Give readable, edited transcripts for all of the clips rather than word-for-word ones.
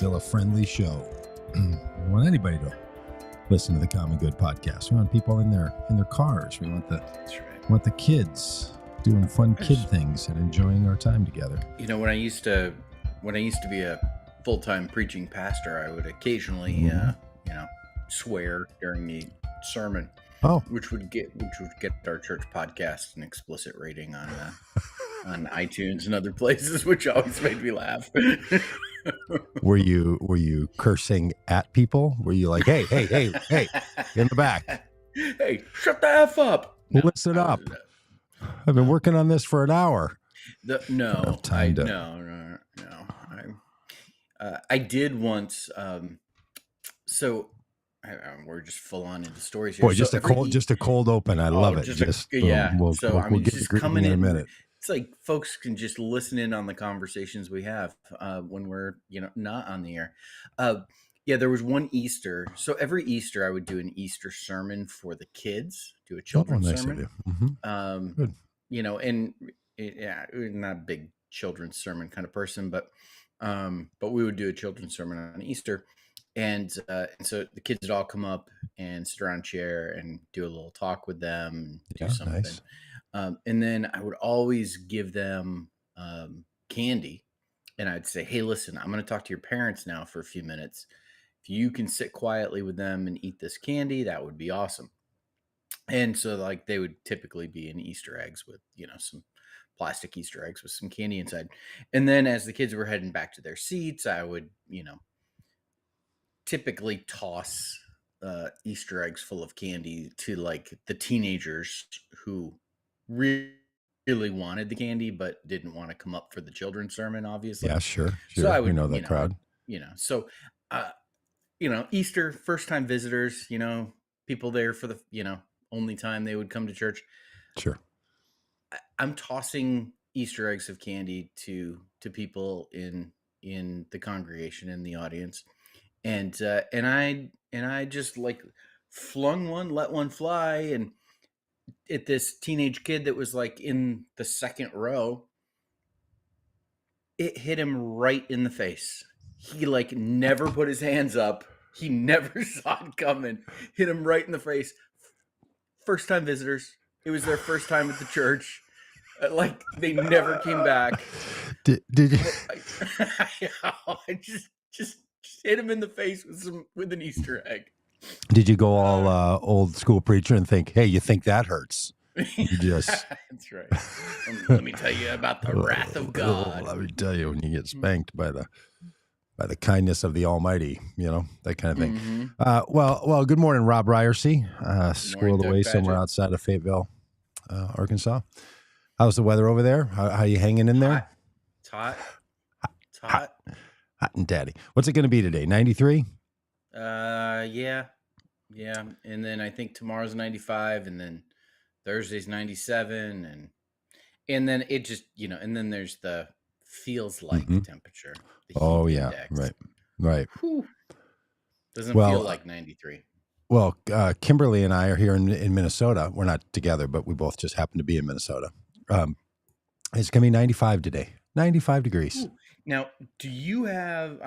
still a friendly show. We want anybody to listen to the Common Good podcast. We want people in their cars. We want the kids doing fun kid things and enjoying our time together. You know, when I used to be a full-time preaching pastor, I would occasionally swear during the sermon. Oh, which would get our church podcast an explicit rating on on iTunes and other places, which always made me laugh. Were you cursing at people? Were you like, hey, in the back? Hey, shut the F up! Listen up. I've been working on this for an hour. I did once. So. We're just full on into stories here. Boy, just a cold open. I love it. We'll get just to coming in a minute. It's like folks can just listen in on the conversations we have when we're not on the air. There was one Easter. So every Easter I would do an Easter sermon for the kids. Do a children's sermon. Mm-hmm. Good. Not a big children's sermon kind of person, but we would do a children's sermon on Easter. And so the kids would all come up and sit around a chair and do a little talk with them, do something. Nice. And then I would always give them candy. And I'd say, hey, listen, I'm going to talk to your parents now for a few minutes. If you can sit quietly with them and eat this candy, that would be awesome. And so like they would typically be in Easter eggs with, some plastic Easter eggs with some candy inside. And then as the kids were heading back to their seats, I would, typically toss Easter eggs full of candy to like the teenagers who really wanted the candy but didn't want to come up for the children's sermon, obviously. Yeah, sure. So I would, know that crowd. Easter, first time visitors, people there for the, only time they would come to church. Sure. I'm tossing Easter eggs of candy to people in the congregation, in the audience. And I just like flung one, let one fly, and at this teenage kid that was like in the second row, it hit him right in the face. He like never put his hands up. He never saw it coming. Hit him right in the face. First time visitors. It was their first time at the church. Like they never came back. Did you? I just hit him in the face with an Easter egg. Did you go all old school preacher and think, hey, you think that hurts? You just That's right. Let me tell you about the wrath of God. Let me tell you, when you get spanked by the kindness of the Almighty, that kind of thing. Mm-hmm. Well, good morning, Robb Ryerse, squirreled away Pagitt. somewhere outside of Fayetteville, Arkansas. How's the weather over there? How you hanging in there? It's hot. Hot and daddy. What's it going to be today? 93? Yeah. And then I think tomorrow's 95, and then Thursday's 97, and then it just and then there's the feels like temperature. Oh yeah, index. right. Whew. Doesn't feel like 93. Well, Kimberly and I are here in Minnesota. We're not together, but we both just happen to be in Minnesota. It's going to be 95 today. 95 degrees. Ooh. Now, do you have,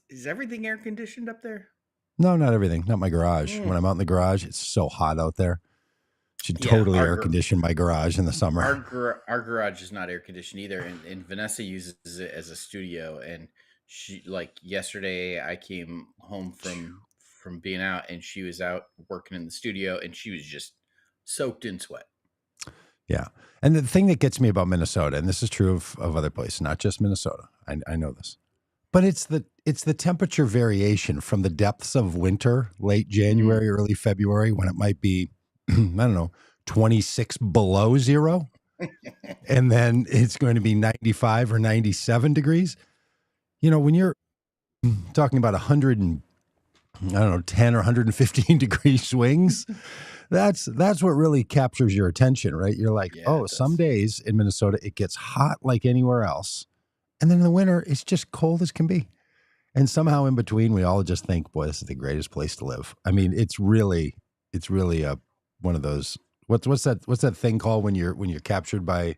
is everything air conditioned up there? No, not everything. Not my garage. When I'm out in the garage, it's so hot out there. Should totally air condition my garage in the summer. Our garage is not air conditioned either. And Vanessa uses it as a studio. And she, like yesterday, I came home from being out, and she was out working in the studio, and she was just soaked in sweat. Yeah. And the thing that gets me about Minnesota, and this is true of other places, not just Minnesota, I know this, but it's the temperature variation from the depths of winter, late January, early February, when it might be, I don't know, 26 below zero. And then it's going to be 95 or 97 degrees. When you're talking about 10 or 115 degree swings, that's what really captures your attention, right? You're like, some days in Minnesota, it gets hot like anywhere else. And then in the winter, it's just cold as can be. And somehow in between, we all just think, boy, this is the greatest place to live. I mean, it's really one of those, what's that thing called when you're captured by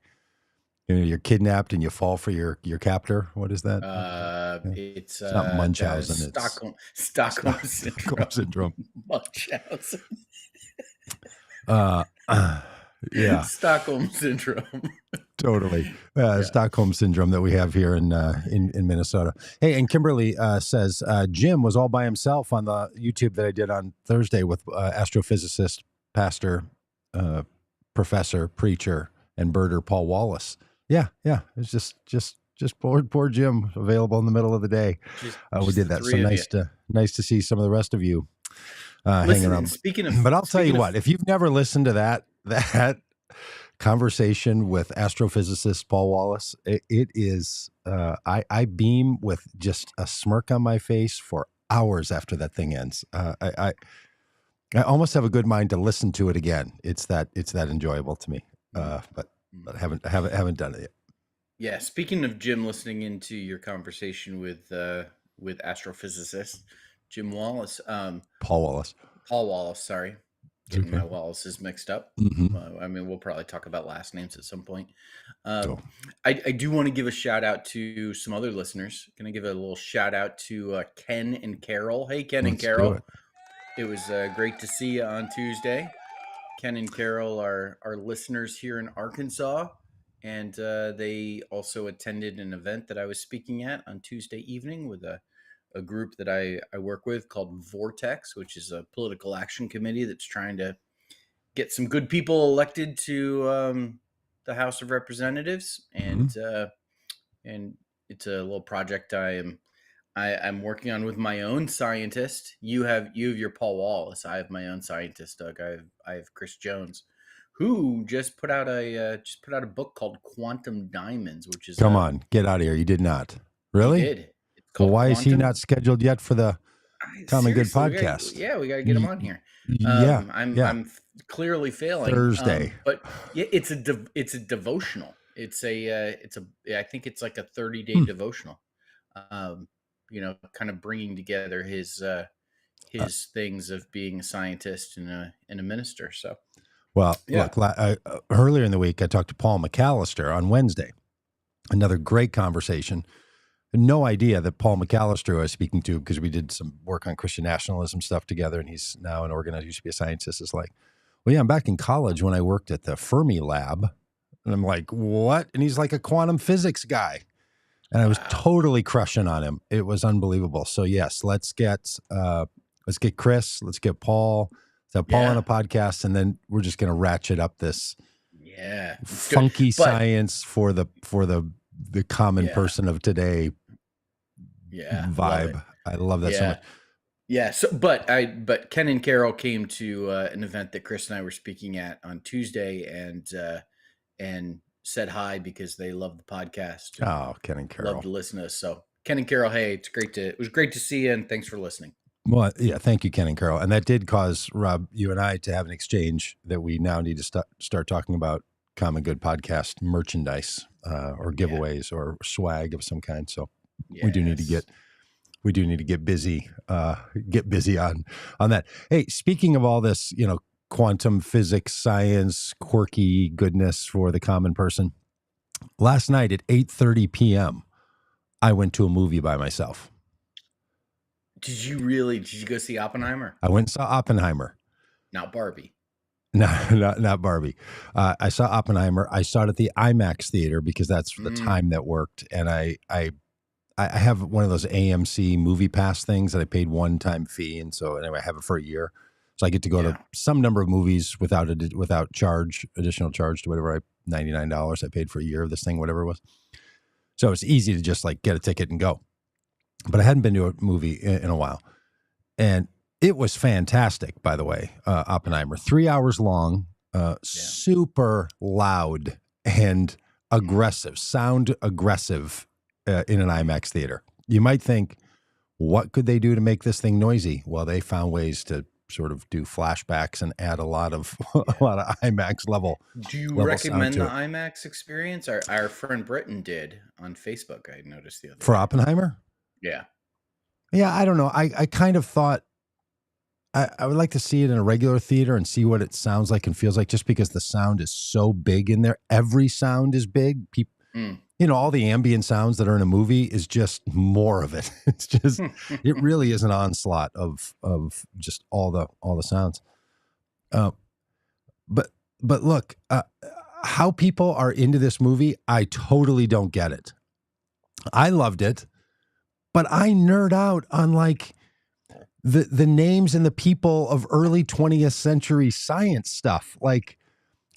You're kidnapped and you fall for your captor. What is that? Yeah. It's It's not the Munchausen. It's Stockholm Stockholm syndrome. syndrome. Munchausen. Uh, yeah, Stockholm syndrome. totally. Yeah. Stockholm syndrome that we have here in Minnesota. Hey, and Kimberly says Jim was all by himself on the YouTube that I did on Thursday with astrophysicist, pastor, professor, preacher, and birder Paul Wallace. Yeah. It's just poor Jim available in the middle of the day. We did that. So nice to see some of the rest of you hanging around. But I'll tell you what, if you've never listened to that conversation with astrophysicist Paul Wallace, it is I beam with just a smirk on my face for hours after that thing ends. I almost have a good mind to listen to it again. It's that enjoyable to me. But I haven't done it yet. Yeah, speaking of Jim listening into your conversation with astrophysicist Jim Wallace, Paul Wallace, sorry. Getting my Wallaces mixed up. Mm-hmm. I mean, we'll probably talk about last names at some point. I do want to give a shout out to some other listeners. Going to give a little shout out to Ken and Carol. Hey, Ken and Carol. It was great to see you on Tuesday. Ken and Carol are listeners here in Arkansas, and they also attended an event that I was speaking at on Tuesday evening with a group that I work with called Vortex, which is a political action committee that's trying to get some good people elected to the House of Representatives, and it's a little project I'm working on with my own scientist. You have your Paul Wallace. I have my own scientist, Doug. I have Chris Jones, who just put out a book called Quantum Diamonds, which is come on, get out of here. You did not really? He did. Well, why is he not scheduled yet for the Common Good podcast? We got to get him on here. I'm clearly failing Thursday, but yeah, it's a devotional. I think it's like a 30-day devotional. Kind of bringing together his things of being a scientist and a minister. So, well, look, earlier in the week, I talked to Paul McAllister on Wednesday. Another great conversation. No idea that Paul McAllister I was speaking to, because we did some work on Christian nationalism stuff together, and he's now an organizer, used to be a scientist, is like, well, yeah, I'm back in college when I worked at the Fermi lab. And I'm like, what? And he's like a quantum physics guy. And I was totally crushing on him. It was unbelievable. So yes, let's get Chris, let's get Paul, let's have Paul on a podcast, and then we're just going to ratchet up this funky science for the common person of today vibe. I love that so much. Yeah. So, but Ken and Carol came to an event that Chris and I were speaking at on Tuesday, and said hi because they love the podcast. Oh, Ken and Carol. Love to listen to us. So Ken and Carol, hey, it was great to see you, and thanks for listening. Well, yeah, thank you, Ken and Carol. And that did cause, Rob, you and I to have an exchange that we now need to start talking about Common Good podcast merchandise or giveaways or swag of some kind. So we do need to get busy on that. Hey, speaking of all this, quantum physics, science, quirky goodness for the common person. Last night at 8:30 p.m., I went to a movie by myself. Did you really? Did you go see Oppenheimer? I went and saw Oppenheimer. Not Barbie. No, not Barbie. I saw Oppenheimer. I saw it at the IMAX theater because that's the time that worked. And I have one of those AMC movie pass things that I paid one-time fee. And so anyway, I have it for a year. So I get to go to some number of movies without additional charge to whatever $99 I paid for a year of this thing, whatever it was. So it's easy to just like get a ticket and go. But I hadn't been to a movie in a while. And it was fantastic, by the way, Oppenheimer. 3 hours long, super loud and aggressive, sound aggressive in an IMAX theater. You might think, what could they do to make this thing noisy? Well, they found ways to sort of do flashbacks and add a lot of IMAX level. Do you recommend the IMAX experience? Our friend Britton did on Facebook. I noticed the other for day. Oppenheimer. Yeah. I don't know. I kind of thought I would like to see it in a regular theater and see what it sounds like and feels like, just because the sound is so big in there. Every sound is big. Mm. All the ambient sounds that are in a movie is just more of it. It's just, it really is an onslaught of just all the sounds. Uh, but look, how people are into this movie, I totally don't get it. I loved it, but I nerd out on like the names and the people of early 20th century science stuff. Like,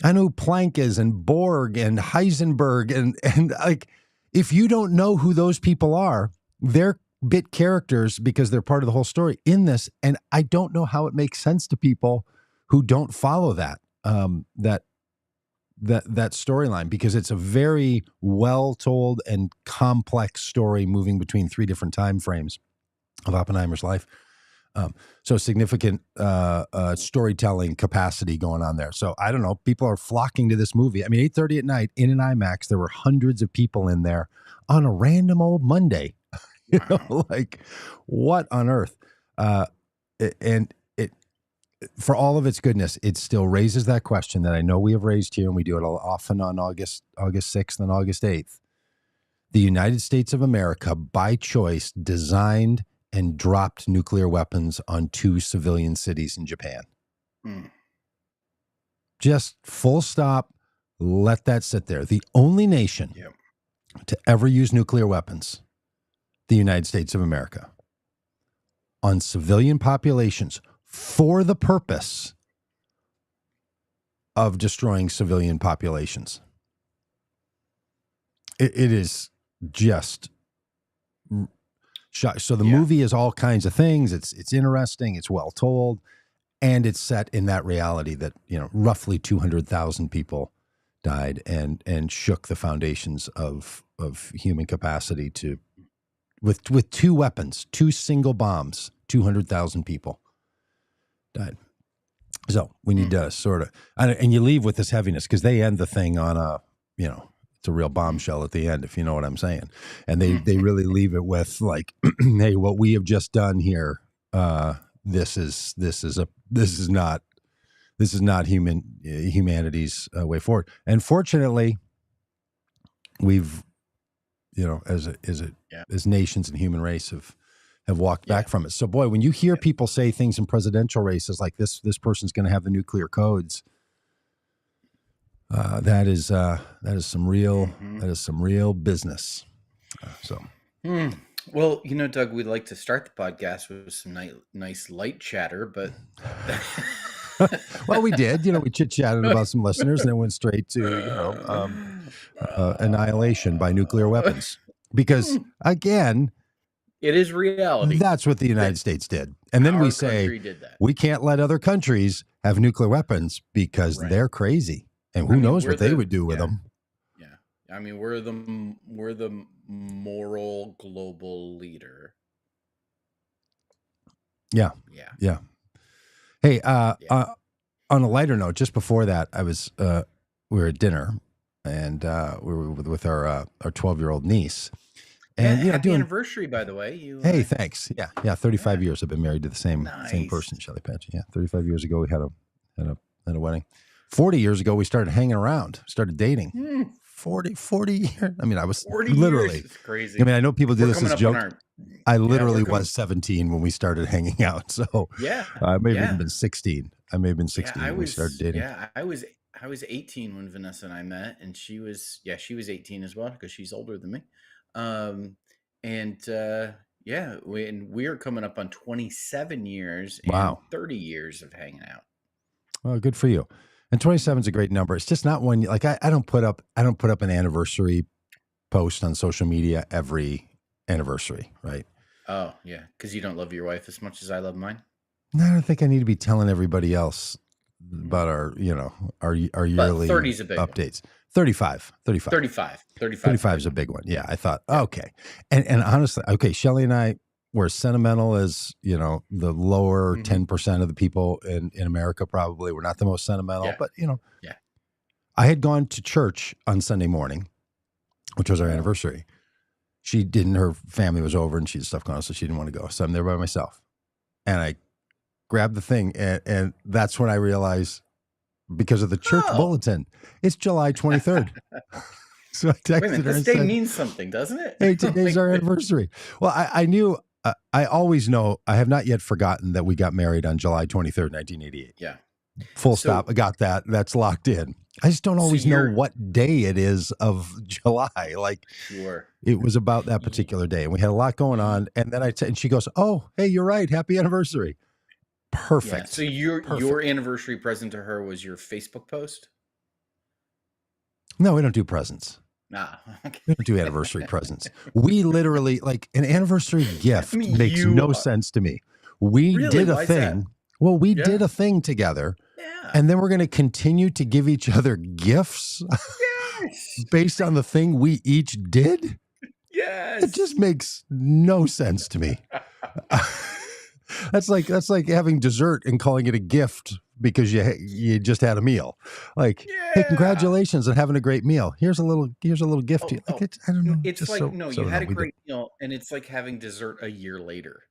I know who Planck is and Borg and Heisenberg and like, if you don't know who those people are, they're bit characters because they're part of the whole story in this. And I don't know how it makes sense to people who don't follow that storyline, because it's a very well told and complex story moving between three different time frames of Oppenheimer's life. So significant storytelling capacity going on there. So I don't know. People are flocking to this movie. I mean, 8:30 at night in an IMAX. There were hundreds of people in there on a random old Monday. Wow. Like, what on earth? And it, for all of its goodness, it still raises that question that I know we have raised here, and we do it often on August 6th and August 8th. The United States of America, by choice, designed and dropped nuclear weapons on 2 civilian cities in Japan. Mm. Just full stop. Let that sit there. The only nation to ever use nuclear weapons, the United States of America, on civilian populations for the purpose of destroying civilian populations. It is just... So the movie is all kinds of things. It's interesting. It's well told, and it's set in that reality that roughly 200,000 people died and shook the foundations of human capacity to with 2 weapons, 2 single bombs, 200,000 people died. So we need to sort of, and you leave with this heaviness because they end the thing on a it's a real bombshell at the end, if you know what I'm saying. And they really leave it with like, hey, what we have just done here, this is not humanity's way forward. And fortunately, we've as nations and human race have walked back from it. So boy, when you hear people say things in presidential races like this person's going to have the nuclear codes. That is some real business. Well, Doug, we'd like to start the podcast with some nice light chatter, but well, we did. We chit-chatted about some listeners, and then went straight to annihilation by nuclear weapons, because again, it is reality. That's what the United States did, and then we say we can't let other countries have nuclear weapons because they're crazy. And who knows what they would do with them? Yeah, I mean, we're the moral global leader. Yeah. Hey, on a lighter note, just before that, I was we were at dinner, and we were with our 12-year-old niece. And happy anniversary, by the way. Hey, thanks. Yeah, 35 years. I've been married to the same person, Shelly Pagitt. Yeah, 35 years ago we had a wedding. 40 years ago, we started hanging around, started dating. 40 years. I mean, I was literally years. It's crazy. I mean, I know people do this as a joke. I literally was 17 when we started hanging out. So I may have even been 16. I may have been 16 when we started dating. Yeah, I was 18 when Vanessa and I met, and she was 18 as well because she's older than me. We are coming up on 27 years and 30 years of hanging out. Well, good for you. And 27 is a great number. It's just not one like I don't put up an anniversary post on social media every anniversary, right? Oh yeah, because you don't love your wife as much as I love mine. No, I don't think I need to be telling everybody else about our yearly 30's a big updates. One. 35 is a big one. Yeah, I thought okay, and honestly, okay, Shelly and I. We're sentimental as, the lower 10% of the people in America, probably. We're not the most sentimental, but, I had gone to church on Sunday morning, which was our anniversary. Her family was over and she had stuff going on, so she didn't want to go. So I'm there by myself. And I grabbed the thing, and that's when I realized, because of the church bulletin, it's July 23rd. So I Wait a texted minute, her this and day said, means something, doesn't it? "Hey, today's Like, our anniversary." Well, I knew. I always know. I have not yet forgotten that we got married on July 23rd, 1988. yeah. Full So, stop. I got that. That's locked in. I just don't so always know you're what day it is of July. Like sure. it was about that Ye- particular day, and we had a lot going ye- on. And then and she goes, "Oh, hey, you're right. Happy anniversary." Yeah. So Perfect. your Perfect. anniversary present to her was your Facebook post? No, we don't do presents. Nah. We don't do anniversary presents. We literally, like, an anniversary I gift mean, makes no sense to me. We really, did a why is that? thing. Well, we Yeah. did a thing together, Yeah. and then we're going to continue to give each other gifts Yes. based on the thing we each did. It Yes. just makes no sense to me. That's like having dessert and calling it a gift because you just had a meal. Like, hey, Yeah. congratulations on having a great meal. Here's a little gift to Oh, you. Like, I don't know, it's just like, no, you had no, a we did. great meal, and it's like having dessert a year later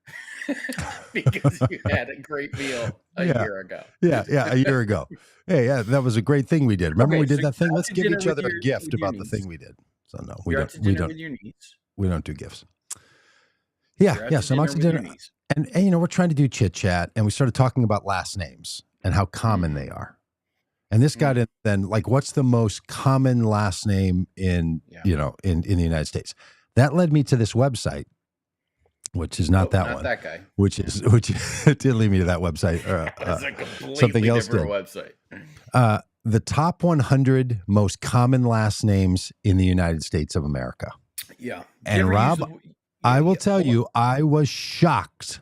because you had a great meal a Yeah, year ago. yeah, a year ago. Hey, yeah, that was a great thing we did. Remember Okay, we so did that thing? you're out Let's to give dinner each other a gift with your about the niece. thing we did. So no, You're out to dinner with your niece. we don't do gifts. Yeah, You're out yeah. to So I'm out dinner to with your dinner, niece. and we're trying to do chit chat, and we started talking about last names and how common Mm, they are. And this got mm, in then, like, what's the most common last name in yeah. in the United States? That led me to this website, which is not Oh, that not one, that guy. which Yeah. is which it did lead me to that website. It's a Something completely else different did. website. The top 100 most common last names in the United States of America. Yeah. Do you And ever use Rob, the I will tell hold on. you, I was shocked.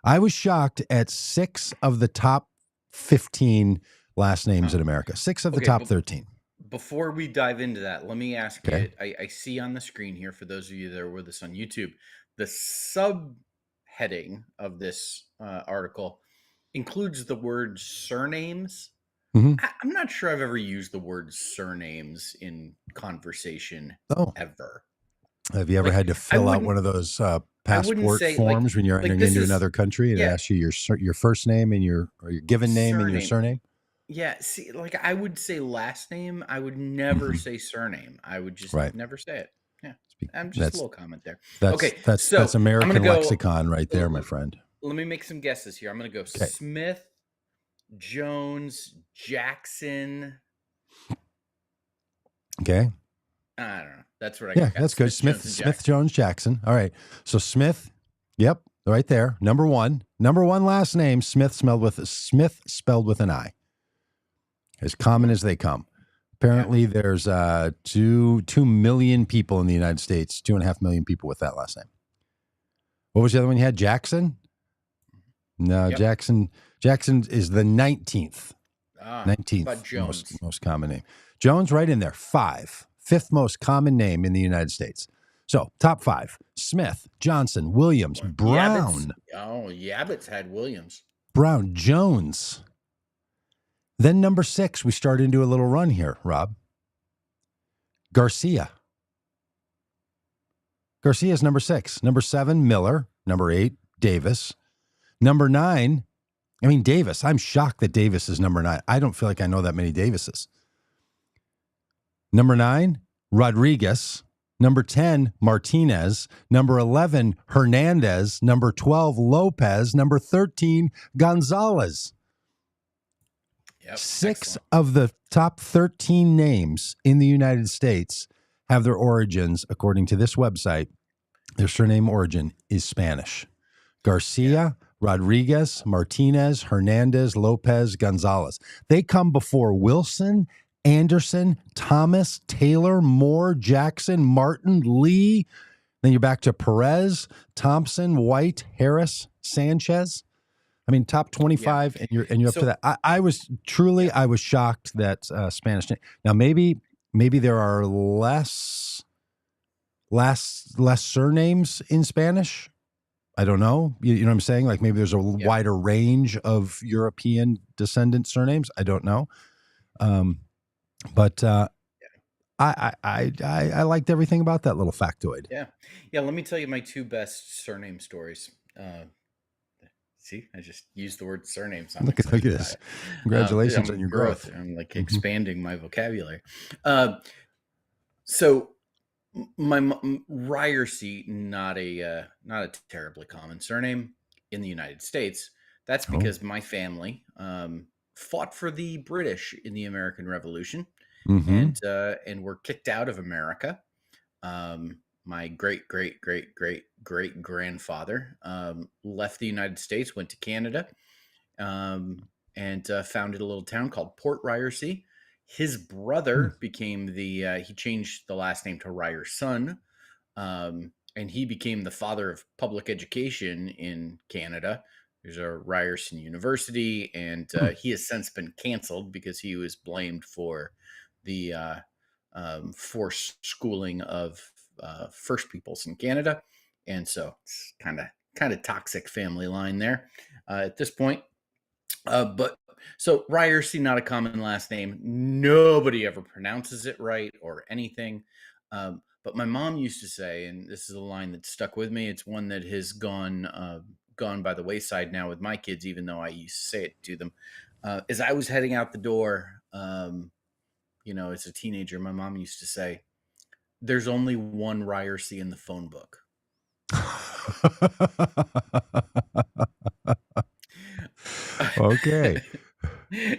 I was shocked at 6 of the top 15 last names in America. 6 of the Okay, top but 13. before we dive into that, let me ask Okay. you. I see on the screen here, for those of you that are with us on YouTube, the subheading of this article includes the word surnames. Mm-hmm. I'm not sure I've ever used the word surnames in conversation Oh, ever. have you ever Like, had to I fill out wouldn't, one of those I wouldn't passport say like, forms when you're entering this into is, another country and it yeah, asks you your first name and your given name and your surname. surname? Yeah, see, like I would say last name. I would never Mm-hmm. say surname. I would just Right. never say it. Yeah, I'm just a That's little comment there. that's Okay, that's so that's I'm gonna American go. lexicon right there, my l- friend. Let me make some guesses here. I'm gonna go Okay. Smith, Jones, Jackson. Okay. I don't know. That's what I Yeah, got. that's good. Smith, Jones, and Smith, Jackson. Jones, Jackson. All right. So Smith, yep, right there. Number one last name, Smith spelled with an I. As common Hmm. as they come. Yeah. Apparently there's 2 million people in the United States, 2.5 million people with that last name. What was the other one you had? Jackson? No, Yep. Jackson is the 19th. Ah, how about 19th Jones? most common name. Jones right in there. Fifth most common name in the United States. So top 5: Smith, Johnson, Williams, Yabbits. Brown, Oh, Yabbits had Williams. Jones. Then number 6, we start into a little run here, Rob. Garcia. Garcia's number 6. Number 7, Miller. Number 8, Davis. Number 9, Davis. I'm shocked that Davis is number 9. I don't feel like I know that many Davises. Number 9, Rodriguez. Number 10, Martinez. Number 11, Hernandez. Number 12, Lopez. Number 13, Gonzalez. Yep. 6 Excellent. of the top 13 names in the United States have their origins, according to this website, their surname origin is Spanish. Garcia, Rodriguez, Martinez, Hernandez, Lopez, Gonzalez. They come before Wilson, Anderson, Thomas, Taylor, Moore, Jackson, Martin, Lee. Then you're back to Perez, Thompson, White, Harris, Sanchez. Top 25, and you're up to that. I was shocked that Spanish. Now maybe there are less surnames in Spanish. I don't know. You know what I'm saying? Like maybe there's a wider range of European descendant surnames. I don't know. But I liked everything about that little factoid. Yeah. Let me tell you my 2 best surname stories. See, I just used the word surnames. I'm Look at this. Congratulations on your growth. I'm like expanding my vocabulary. So Ryerse, not a terribly common surname in the United States. That's Oh. because my family fought for the British in the American Revolution, Mm-hmm. and were kicked out of America. My great great great great great grandfather left the United States, went to Canada, and founded a little town called Port Ryerse. His brother became he changed the last name to Ryerson, and he became the father of public education in Canada. There's a Ryerson University, and he has since been canceled because he was blamed for the forced schooling of First Peoples in Canada, and so it's kind of toxic family line there at this point. But so Ryerse, not a common last name. Nobody ever pronounces it right or anything. But my mom used to say, and this is a line that stuck with me. It's one that has gone by the wayside now with my kids, even though I used to say it to them. As I was heading out the door, as a teenager, my mom used to say, "There's only one Ryerse in the phone book." Okay.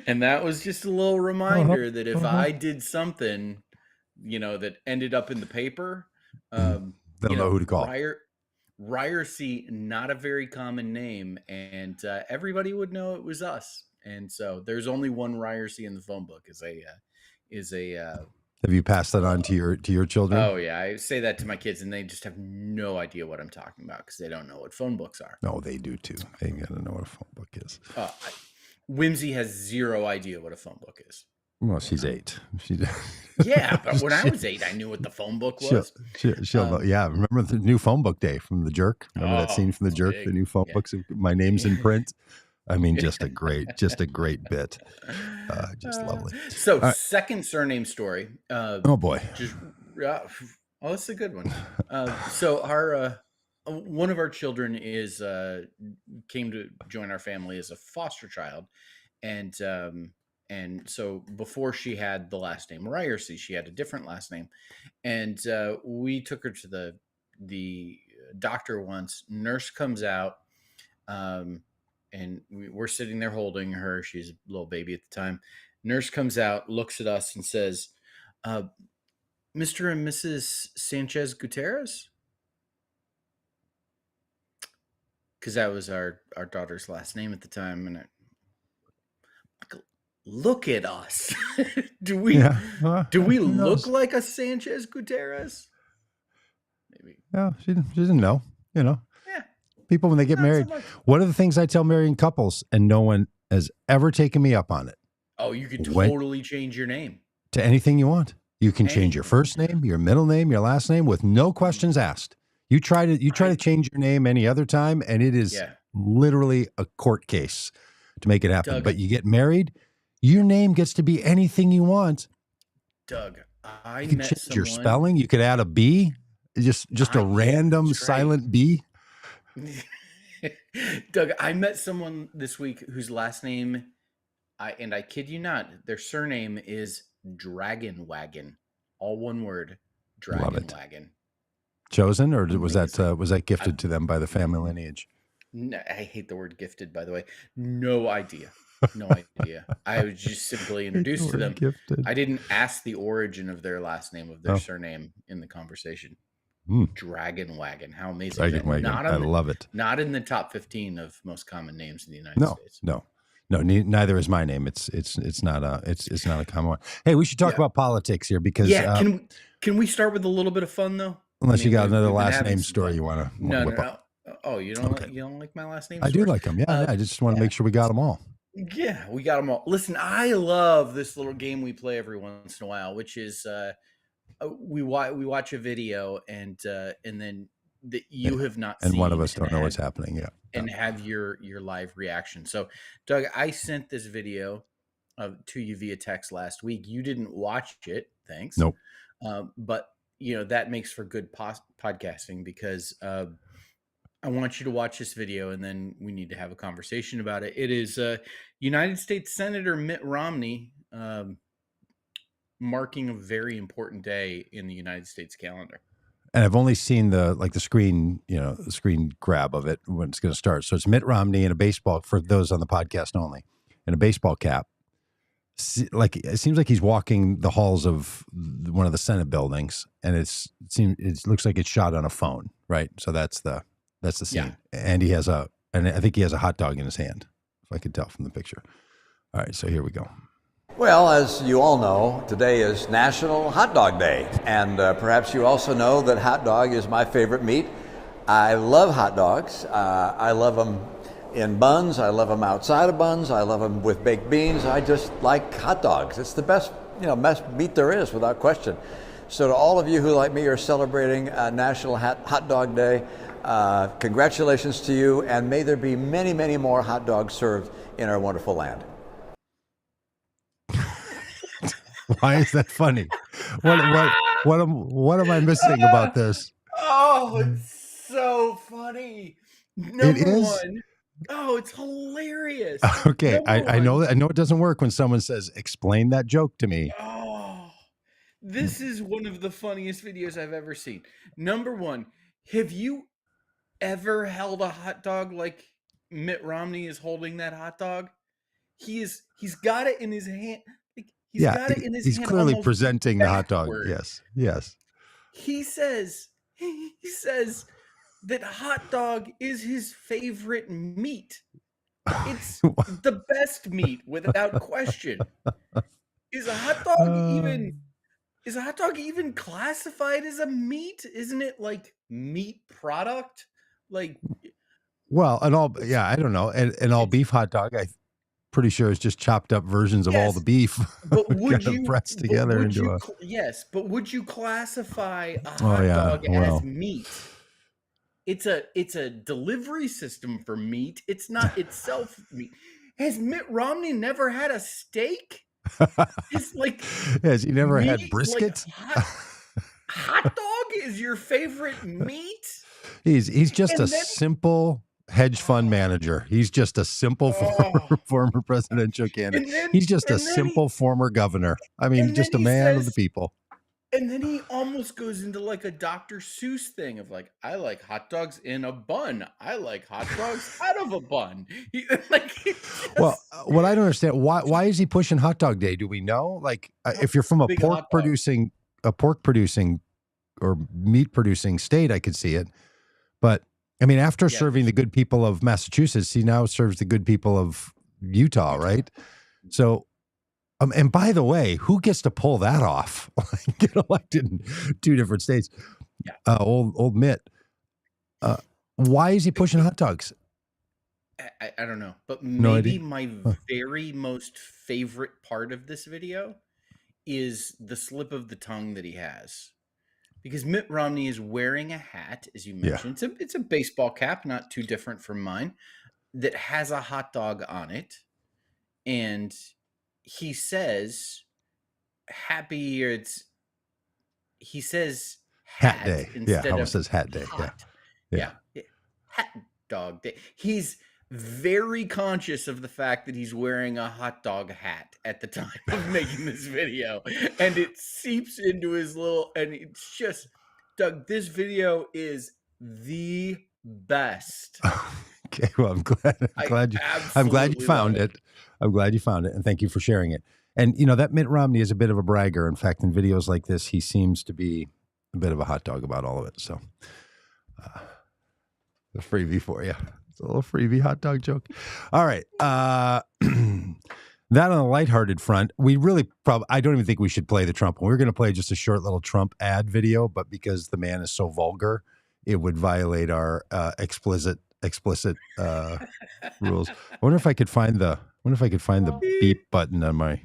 And that was just a little Uh-huh. reminder that if Uh-huh. I did something, that ended up in the paper, Mm. They'll know who to call. Ryerse, not a very common name, and everybody would know it was us. And so there's only one Ryerse in the phone book is a Have you passed that on uh, to your children? oh yeah, I say that to my kids, and they just have no idea what I'm talking about because they don't know what phone books are. No, they do too. They gotta know what a phone book is. Whimsy has zero idea what a phone book is. Well, she's 8. Yeah, but when I she, was 8, I knew what the phone book she'll, was. she'll know. Um, Yeah, remember the new phone book day from The Jerk? Remember that oh, scene from The it's Jerk? The big. new phone Yeah. books. My name's in print. I mean, just a great bit. Just Uh, lovely. so, All right. second surname story. Oh boy. Just oh, that's a good one. So our one of our children is came to join our family as a foster child, and so before she had the last name Ryerse, she had a different last name, and we took her to the doctor once. Nurse comes out, um, and we're sitting there holding her. She's a little baby at the time. Nurse comes out, looks at us, and says, uh, "Mr. and Mrs. Sanchez Gutierrez," because that was our daughter's last name at the time. And look at us. do we Yeah. do we Who look knows? like a Sanchez Gutierrez? Maybe. Yeah, she didn't know. You know, Yeah, people when they get not so married. much. One of the things I tell marrying couples, and no one has ever taken me up on it. Oh, you could When totally change your name. to anything you want. You can change your Anything. first name, your middle name, your last name with no questions asked. You try to I change your name any other time, and it is Yeah, literally a court case to make it happen. Doug. But you get married, your name gets to be anything you want. Doug, I You could met change your someone. spelling. You could add a B, just a Yeah, random that's right. silent B. Doug, I met someone this week whose last name, I kid you not, their surname is Dragon Wagon, all one word, Love Dragon it. Wagon. Chosen, or Amazing. was that I, gifted to them by the family lineage? I hate the word gifted, by the way. No idea. No idea. I was just simply Hate the introduced to word them. gifted. I didn't ask the origin of their last name, of their Oh, surname in the conversation. mm, Dragon Wagon. How amazing is Dragon that? wagon. I love it. Not in the top 15 of most common names in the United No, States. no, no. Neither is my name. It's not a common one. Hey, we should talk Yeah. about politics here because Yeah, can we start with a little bit of fun though? I unless you mean, got another we've been last having name some story fun. you want to No, no, whip up. no. Oh, Okay, you don't like my last name I do stories? like them. Yeah, Uh yeah. I just want to yeah. make sure we got them all. Yeah, we got them all. Listen, I love this little game we play every once in a while, which is we watch a video, and then that Yeah, you have not and one of seen, us don't know what's happening. Yeah, yeah. and have your live reaction. So, Doug, I sent this video to you via text last week. You didn't watch it, thanks. Nope. But that makes for good podcasting because I want you to watch this video, and then we need to have a conversation about it. It is United States Senator Mitt Romney marking a very important day in the United States calendar. And I've only seen the screen, the screen grab of it when it's going to start. So it's Mitt Romney in a baseball, for those on the podcast only, in a baseball cap. Like it seems like he's walking the halls of one of the Senate buildings, and it looks like it's shot on a phone, right? So that's the Yeah. scene, and I think he has a hot dog in his hand, if I could tell from the picture. All right, so here we go. Well, as you all know, today is National Hot Dog Day, and perhaps you also know that hot dog is my favorite meat. I love hot dogs. I love them in buns. I love them outside of buns. I love them with baked beans. I just like hot dogs. It's the best meat there is, without question. So to all of you who, like me, are celebrating National Hot Dog Day, congratulations to you, and may there be many, many more hot dogs served in our wonderful land. Why is that funny? What am I missing about this? Oh, it's so funny. It Number is one, oh, it's hilarious. okay. Number I know one, that. I know it doesn't work when someone says, "Explain that joke to me." oh, this is one of the funniest videos I've ever seen. Number one, have you ever held a hot dog like Mitt Romney is holding that hot dog? He's got it in his hand, like he's Yeah, got it in his he's hand clearly almost presenting the hot dog. backward. Yes, yes. He says that hot dog is his favorite meat. It's the best meat without question. Is a hot dog Uh, even is a hot dog even classified as a meat? Isn't it like meat product? Like well, it's yeah, I don't know. An all it's beef hot dog, I'm pretty sure is just chopped up versions of all the yes, beef, but kind of pressed together into a. would you classify a Oh hot yeah, dog as well, meat? It's a delivery system for meat. It's not itself meat. Has Mitt Romney never had a steak? It's like has he never had meat, like brisket? hot dog is your favorite meat? He's just a And then simple hedge fund oh, manager. He's just a simple oh, former presidential candidate. and then He's just a and then he simple former governor. I mean, and then just a he man of the says people. and then he almost goes into like a Dr. Seuss thing of like, I like hot dogs in a bun. I like hot dogs out of a bun. He, like he Well, just what I don't understand, why is he pushing Hot Dog Day? Do we know? Like, if you're from big hot dog. a pork producing or meat producing state, I could see it. But I mean, after Yeah, serving the good people of Massachusetts, he now serves the good people of Utah, Utah. right? So, and by the way, who gets to pull that off? Like, get elected in two different states. Yeah. Old Mitt. Uh, why is he pushing hot dogs? I don't know, but No idea. maybe my Huh. very most favorite part of this video is the slip of the tongue that he has. Because Mitt Romney is wearing a hat, as you Yeah. mentioned. It's a baseball cap, not too different from mine, that has a hot dog on it. And he says happy, or he says Hat hat day. Yeah. instead Almost of says hat day. Yeah. hot. Yeah. Yeah. Hat dog day. He's very conscious of the fact that he's wearing a hot dog hat at the time of making this video. And it seeps into his and it's just, Doug, this video is the best. Okay, well, I I'm glad you absolutely love found it. it. I'm glad you found it, and thank you for sharing it. And that Mitt Romney is a bit of a bragger. In fact, in videos like this, he seems to be a bit of a hot dog about all of it. So, a freebie for you. It's a little freebie hot dog joke. All right. That on the lighthearted front, we really I don't even think we should play the Trump one. We're going to play just a short little Trump ad video, but because the man is so vulgar, it would violate our explicit rules. I wonder if I could find the beep button on my.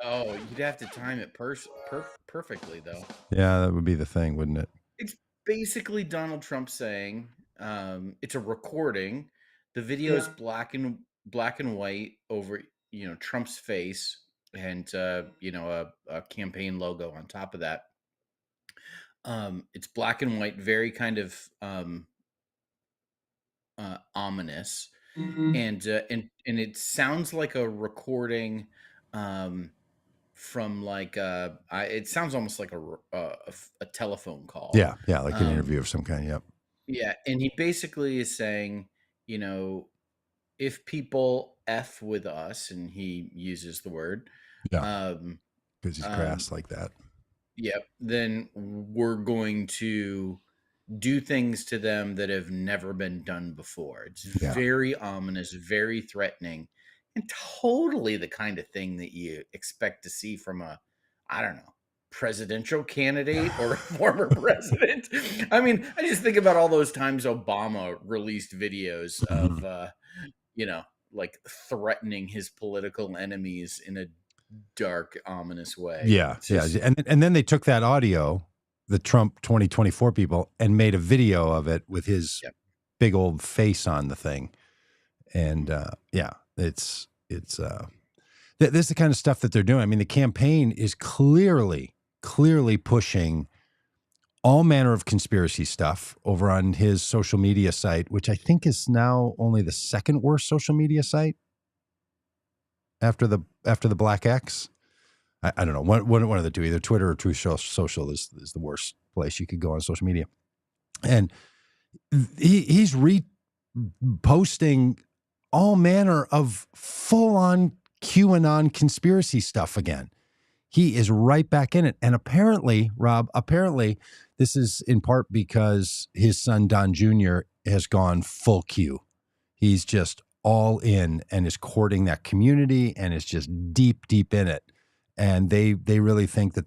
Oh, you'd have to time it perfectly, though. Yeah, that would be the thing, wouldn't it? It's basically Donald Trump saying, it's a recording. The video is black and white over, Trump's face and a campaign logo on top of that. It's black and white, very kind of ominous, and it sounds like a recording. from like it sounds almost like a telephone call. Yeah, like an interview of some kind. Yep. Yeah, and he basically is saying, you know, if people F with us, and he uses the word, Yeah, um, because he's um, crass like that. yep, then we're going to do things to them that have never been done before. It's Yeah. very ominous, very threatening, and totally the kind of thing that you expect to see from a, I don't know, presidential candidate or a former president. I mean, I just think about all those times Obama released videos of, Mhm. you know, like threatening his political enemies in a dark, ominous way. Yeah, It's yeah, just, and then they took that audio, the Trump 2024 people, and made a video of it with his yeah. big old face on the thing. And Mhm. yeah, it's this is the kind of stuff that they're doing. I mean, the campaign is clearly pushing all manner of conspiracy stuff over on his social media site, which I think is now only the second worst social media site after the Black X. I don't know, one of the two, either Twitter or Truth Social is the worst place you could go on social media. And he's reposting all manner of full on QAnon conspiracy stuff again. He is right back in it. And apparently, Rob, this is in part because his son, Don Jr., has gone full Q. He's just all in and is courting that community and is just deep in it. And they really think that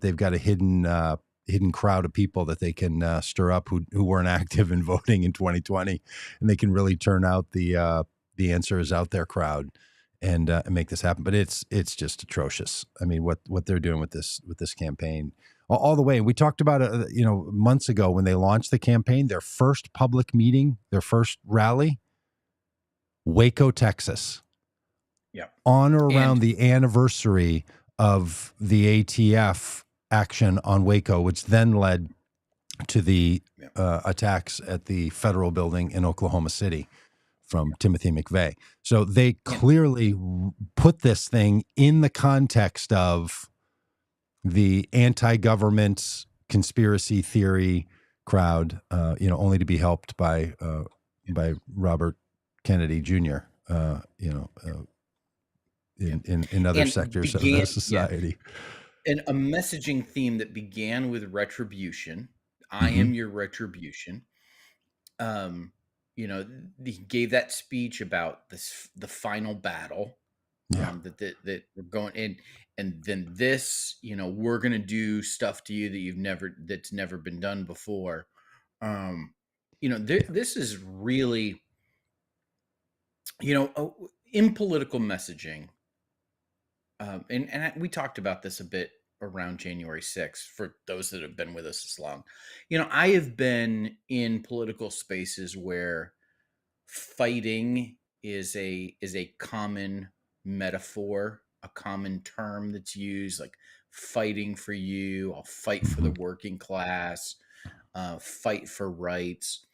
they've got a hidden crowd of people that they can stir up who weren't active in voting in 2020, and they can really turn out the answer is out there crowd and make this happen. But it's just atrocious. I mean, what they're doing with this campaign all the way. And we talked about it, months ago when they launched the campaign. Their first public meeting, their first rally, Waco, Texas, Yeah. on or around And the anniversary of the ATF action on Waco, which then led to the attacks at the federal building in Oklahoma City from Timothy McVeigh. So they clearly put this thing in the context of the anti-government conspiracy theory crowd, only to be helped by Robert Kennedy Jr. In other and sectors of began, the society. and a messaging theme that began with retribution. I Mm-hmm. am your retribution. Um, he gave that speech about the final battle. Yeah. That we're going in, and then this, we're gonna do stuff to you that's never been done before. This is really, in political messaging. We talked about this a bit around January 6th for those that have been with us this long. I have been in political spaces where fighting is a common metaphor, a common term that's used, like fighting for you. I'll fight for the Mm-hmm. working class, fight for rights.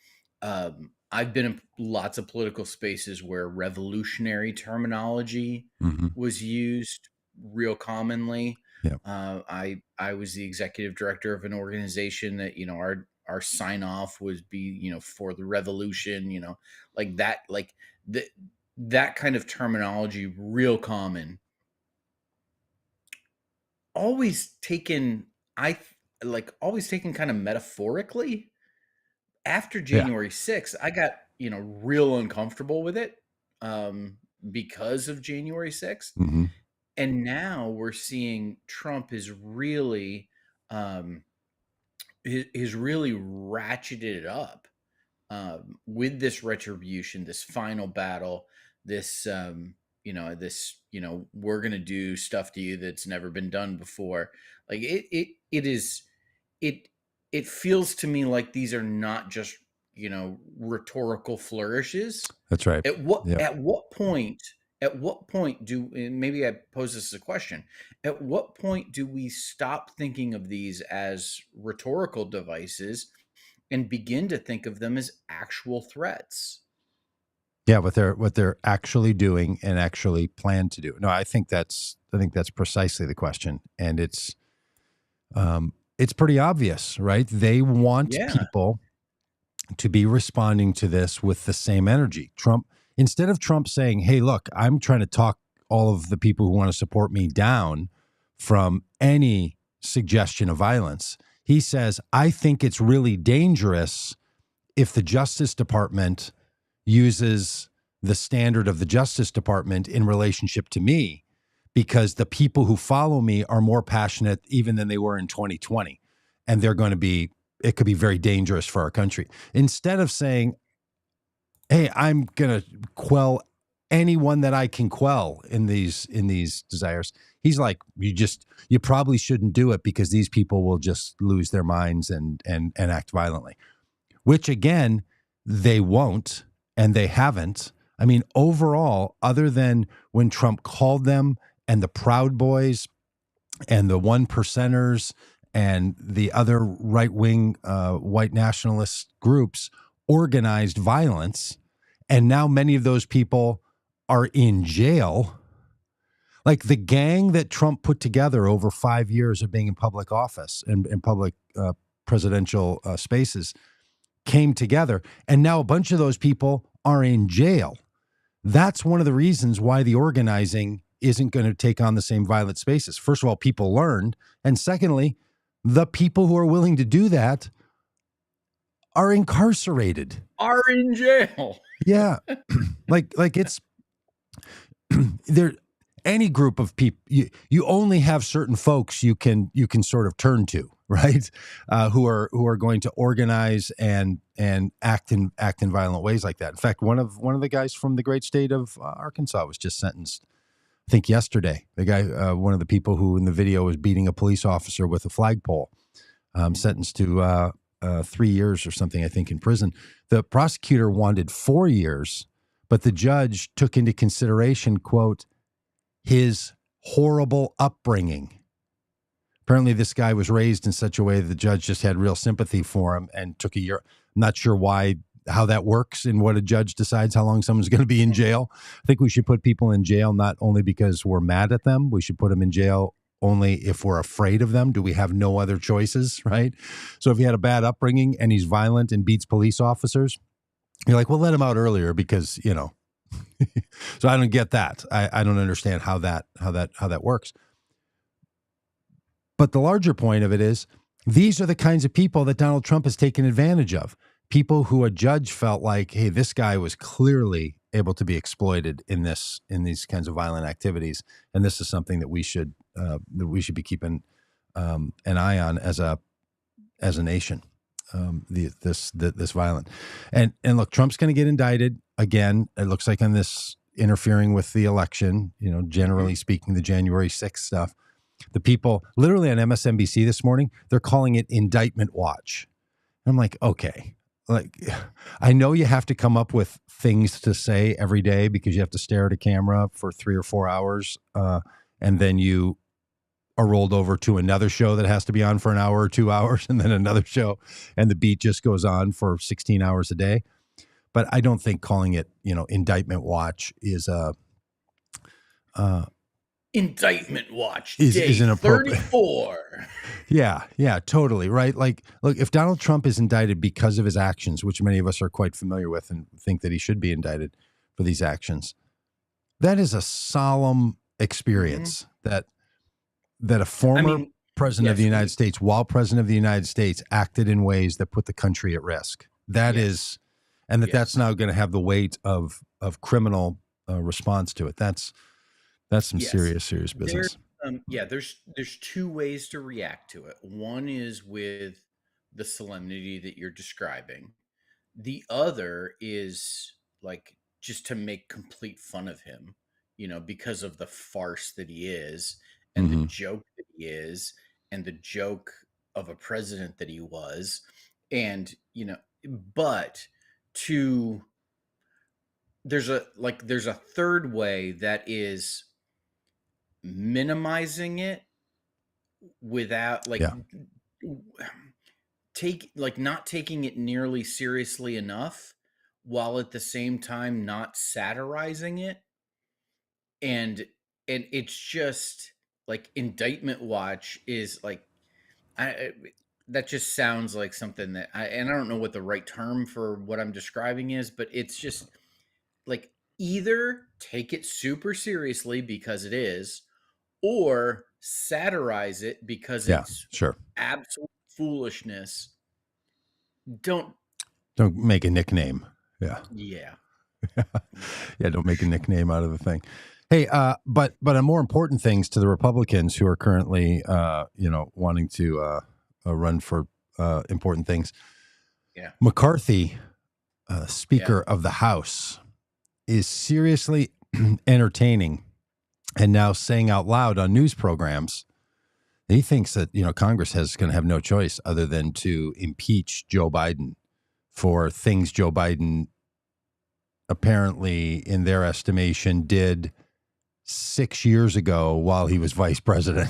I've been in lots of political spaces where revolutionary terminology Mm-hmm. was used real commonly. Yeah. I was the executive director of an organization that our sign off would be for the revolution, like that, that kind of terminology, real common. Always taken, always taken kind of metaphorically. After Yeah. January 6th, I got, real uncomfortable with it because of January 6th. Mm-hmm. And now we're seeing Trump is really really ratcheted it up with this retribution, this final battle, this we're gonna do stuff to you that's never been done before. Like it it feels to me like these are not just rhetorical flourishes. That's right. At what Yeah. at what point at what point do, and maybe I pose this as a question, at what point do we stop thinking of these as rhetorical devices and begin to think of them as actual threats? Yeah, what they're actually doing and actually plan to do. No, I think that's precisely the question, and it's pretty obvious, right? They want Yeah. people to be responding to this with the same energy. Instead of Trump saying, "Hey, look, I'm trying to talk all of the people who want to support me down from any suggestion of violence," he says, "I think it's really dangerous if the Justice Department uses the standard of the Justice Department in relationship to me, because the people who follow me are more passionate even than they were in 2020. And it could be very dangerous for our country." Instead of saying, "Hey, I'm going to quell anyone that I can quell in these desires," he's like, you probably shouldn't do it because these people will just lose their minds and act violently, which again, they won't, and they haven't. I mean, overall, other than when Trump called them and the Proud Boys and the one percenters and the other right-wing white nationalist groups organized violence, and now many of those people are in jail. Like the gang that Trump put together over 5 years of being in public office and in public presidential spaces came together, and now a bunch of those people are in jail. That's one of the reasons why the organizing isn't going to take on the same violent spaces. First of all, people learned, and secondly, the people who are willing to do that are incarcerated. Are in jail. Yeah. like it's there. Any group of people, you only have certain folks you can sort of turn to, right? Who are going to organize and act in violent ways like that. In fact, one of the guys from the great state of Arkansas was just sentenced, I think yesterday. The guy, one of the people who in the video was beating a police officer with a flagpole, sentenced to 3 years or something, I think, in prison. The prosecutor wanted 4 years, but the judge took into consideration, quote, his horrible upbringing. Apparently, this guy was raised in such a way that the judge just had real sympathy for him and took a year. I'm not sure how that works and what a judge decides how long someone's going to be in jail. I think we should put people in jail not only because we're mad at them. We should put them in jail only if we're afraid of them. Do we have no other choices, right? So if he had a bad upbringing and he's violent and beats police officers, you're like, well, let him out earlier because, So I don't get that. I don't understand how that works. But the larger point of it is, these are the kinds of people that Donald Trump has taken advantage of. People who a judge felt like, hey, this guy was clearly able to be exploited in these kinds of violent activities, and this is something that we should be keeping an eye on as a nation. This violent, and look, Trump's going to get indicted again. It looks like on this interfering with the election. Generally speaking, the January 6th stuff. The people literally on MSNBC this morning, they're calling it indictment watch. And I'm like, okay, I know you have to come up with things to say every day because you have to stare at a camera for 3 or 4 hours, and then you are rolled over to another show that has to be on for an hour or 2 hours, and then another show, and the beat just goes on for 16 hours a day. But I don't think calling it, indictment watch is indictment watch is day inappropriate. 34. Yeah, totally. Right. Like, look, if Donald Trump is indicted because of his actions, which many of us are quite familiar with and think that he should be indicted for these actions, that is a solemn experience that a former president of the United States, while president of the United States, acted in ways that put the country at risk. That's now going to have the weight of criminal response to it. That's some serious business. There's two ways to react to it. One is with the solemnity that you're describing. The other is like just to make complete fun of him, because of the farce that he is and the joke that he is and the joke of a president that he was. And, but there's a third way that is minimizing it without not taking it nearly seriously enough while at the same time not satirizing it. And it's just like indictment watch is like I that just sounds like something that I don't know what the right term for what I'm describing is, but it's just like either take it super seriously because it is, or satirize it because Yeah, it's sure. absolute foolishness. Don't Don't make a nickname. Yeah. yeah. Yeah, don't make a nickname out of the thing. Hey, but on more important things to the Republicans who are currently, wanting to run for important things. Yeah. McCarthy, Speaker of the House, is seriously entertaining and now saying out loud on news programs that he thinks that Congress is going to have no choice other than to impeach Joe Biden for things Joe Biden apparently, in their estimation, did 6 years ago while he was vice president.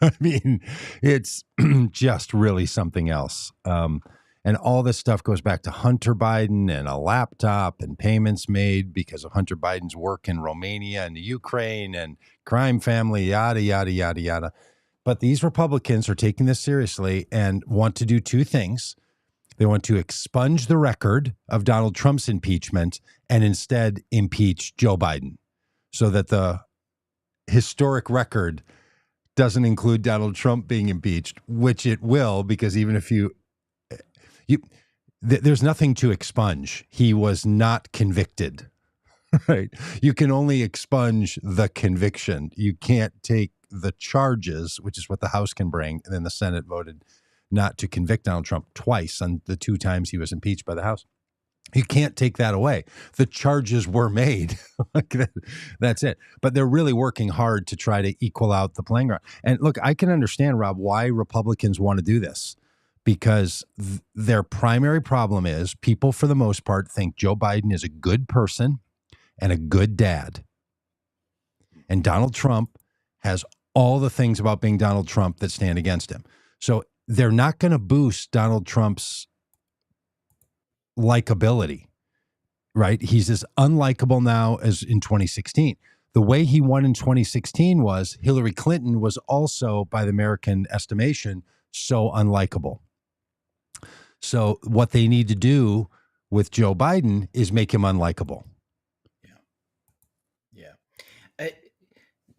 I mean, it's just really something else. And all this stuff goes back to Hunter Biden and a laptop and payments made because of Hunter Biden's work in Romania and the Ukraine and crime family, yada, yada, yada, yada. But these Republicans are taking this seriously and want to do two things. They want to expunge the record of Donald Trump's impeachment and instead impeach Joe Biden so that the historic record doesn't include Donald Trump being impeached, which it will, because even if there's nothing to expunge. He was not convicted, right? You can only expunge the conviction. You can't take the charges, which is what the House can bring. And then the Senate voted not to convict Donald Trump twice on the 2 times he was impeached by the House. You can't take that away. The charges were made. That's it. But they're really working hard to try to equal out the playing ground. And look, I can understand, Rob, why Republicans want to do this, because their primary problem is people, for the most part, think Joe Biden is a good person and a good dad. And Donald Trump has all the things about being Donald Trump that stand against him. So they're not going to boost Donald Trump's likability, right? He's as unlikable now as in 2016. The way he won in 2016 was Hillary Clinton was also, by the American estimation, so unlikable. So what they need to do with Joe Biden is make him unlikable. Yeah.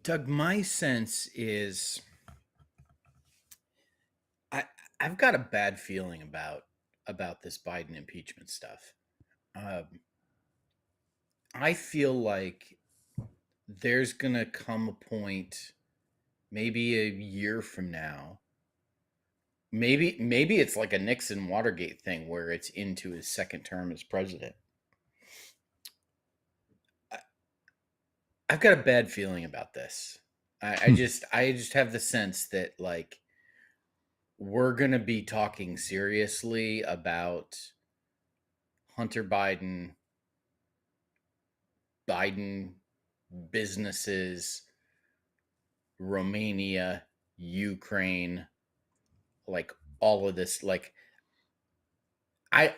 Doug, my sense is I've got a bad feeling about this Biden impeachment stuff. I feel like there's going to come a point, maybe a year from now, maybe it's like a Nixon Watergate thing where it's into his second term as president. I've got a bad feeling about this. I just have the sense that like we're going to be talking seriously about Hunter Biden businesses, Romania, Ukraine, like all of this. Like I'm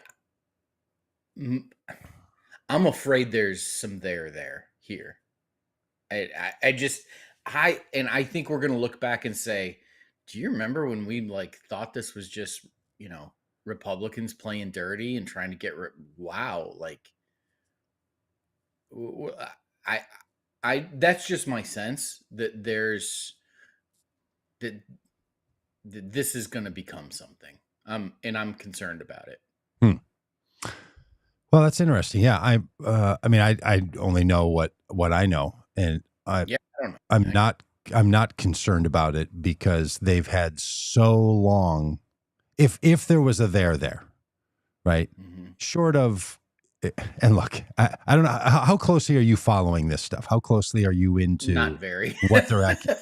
afraid there's some there here. I think we're going to look back and say, do you remember when we like thought this was just, Republicans playing dirty and trying to get wow, like that's just my sense that that this is going to become something. And I'm concerned about it. Well, that's interesting. Yeah, I only know what I know, and I don't know. I'm not concerned about it because they've had so long. If there was a there, right? Mm-hmm. Short of, and look, I don't know how closely are you following this stuff? How closely are you into? Not very. What they're acting?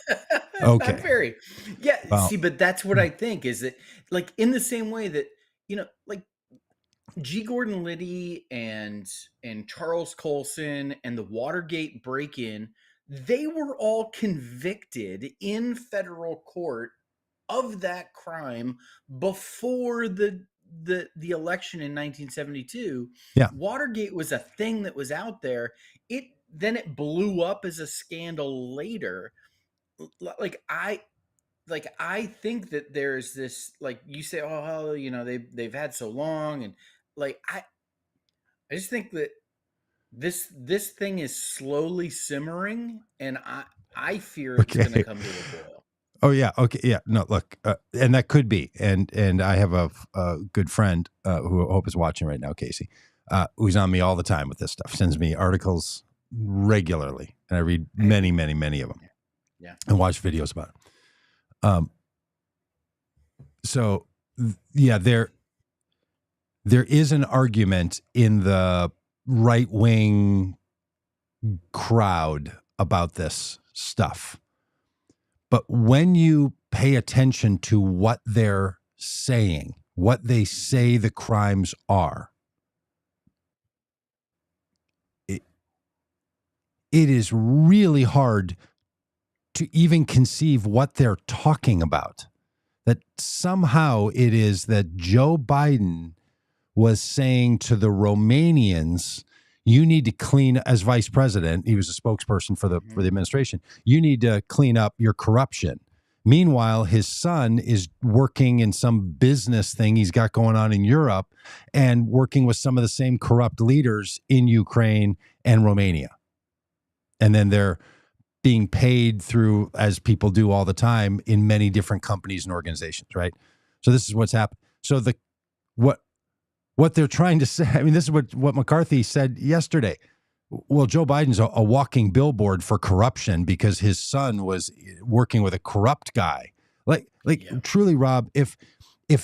Okay. Not very. Yeah. Well, see, but that's what I think is that, like, in the same way that like G. Gordon Liddy and Charles Colson and the Watergate break-in, they were all convicted in federal court of that crime before the the election in 1972, Yeah. Watergate was a thing that was out there. It blew up as a scandal later. Like I think that there's this, like you say, oh, you know, they've had so long, and like I just think that this thing is slowly simmering, and I fear it's going to come to a boil. Oh yeah. Okay. Yeah. No. Look, and that could be. And I have a good friend who I hope is watching right now, Casey, who's on me all the time with this stuff. Sends me articles regularly, and I read many of them. Yeah. And watch videos about it. So yeah, there is an argument in the right wing crowd about this stuff. But when you pay attention to what they're saying, what they say the crimes are, it is really hard to even conceive what they're talking about. That somehow it is that Joe Biden was saying to the Romanians, you need to clean, as vice president, he was a spokesperson for the administration, you need to clean up your corruption. Meanwhile, his son is working in some business thing he's got going on in Europe and working with some of the same corrupt leaders in Ukraine and Romania. And then they're being paid through, as people do all the time, in many different companies and organizations, right? So this is what's happened. So what they're trying to say, I mean, this is what McCarthy said yesterday. Well, Joe Biden's a walking billboard for corruption because his son was working with a corrupt guy. Truly, Rob, if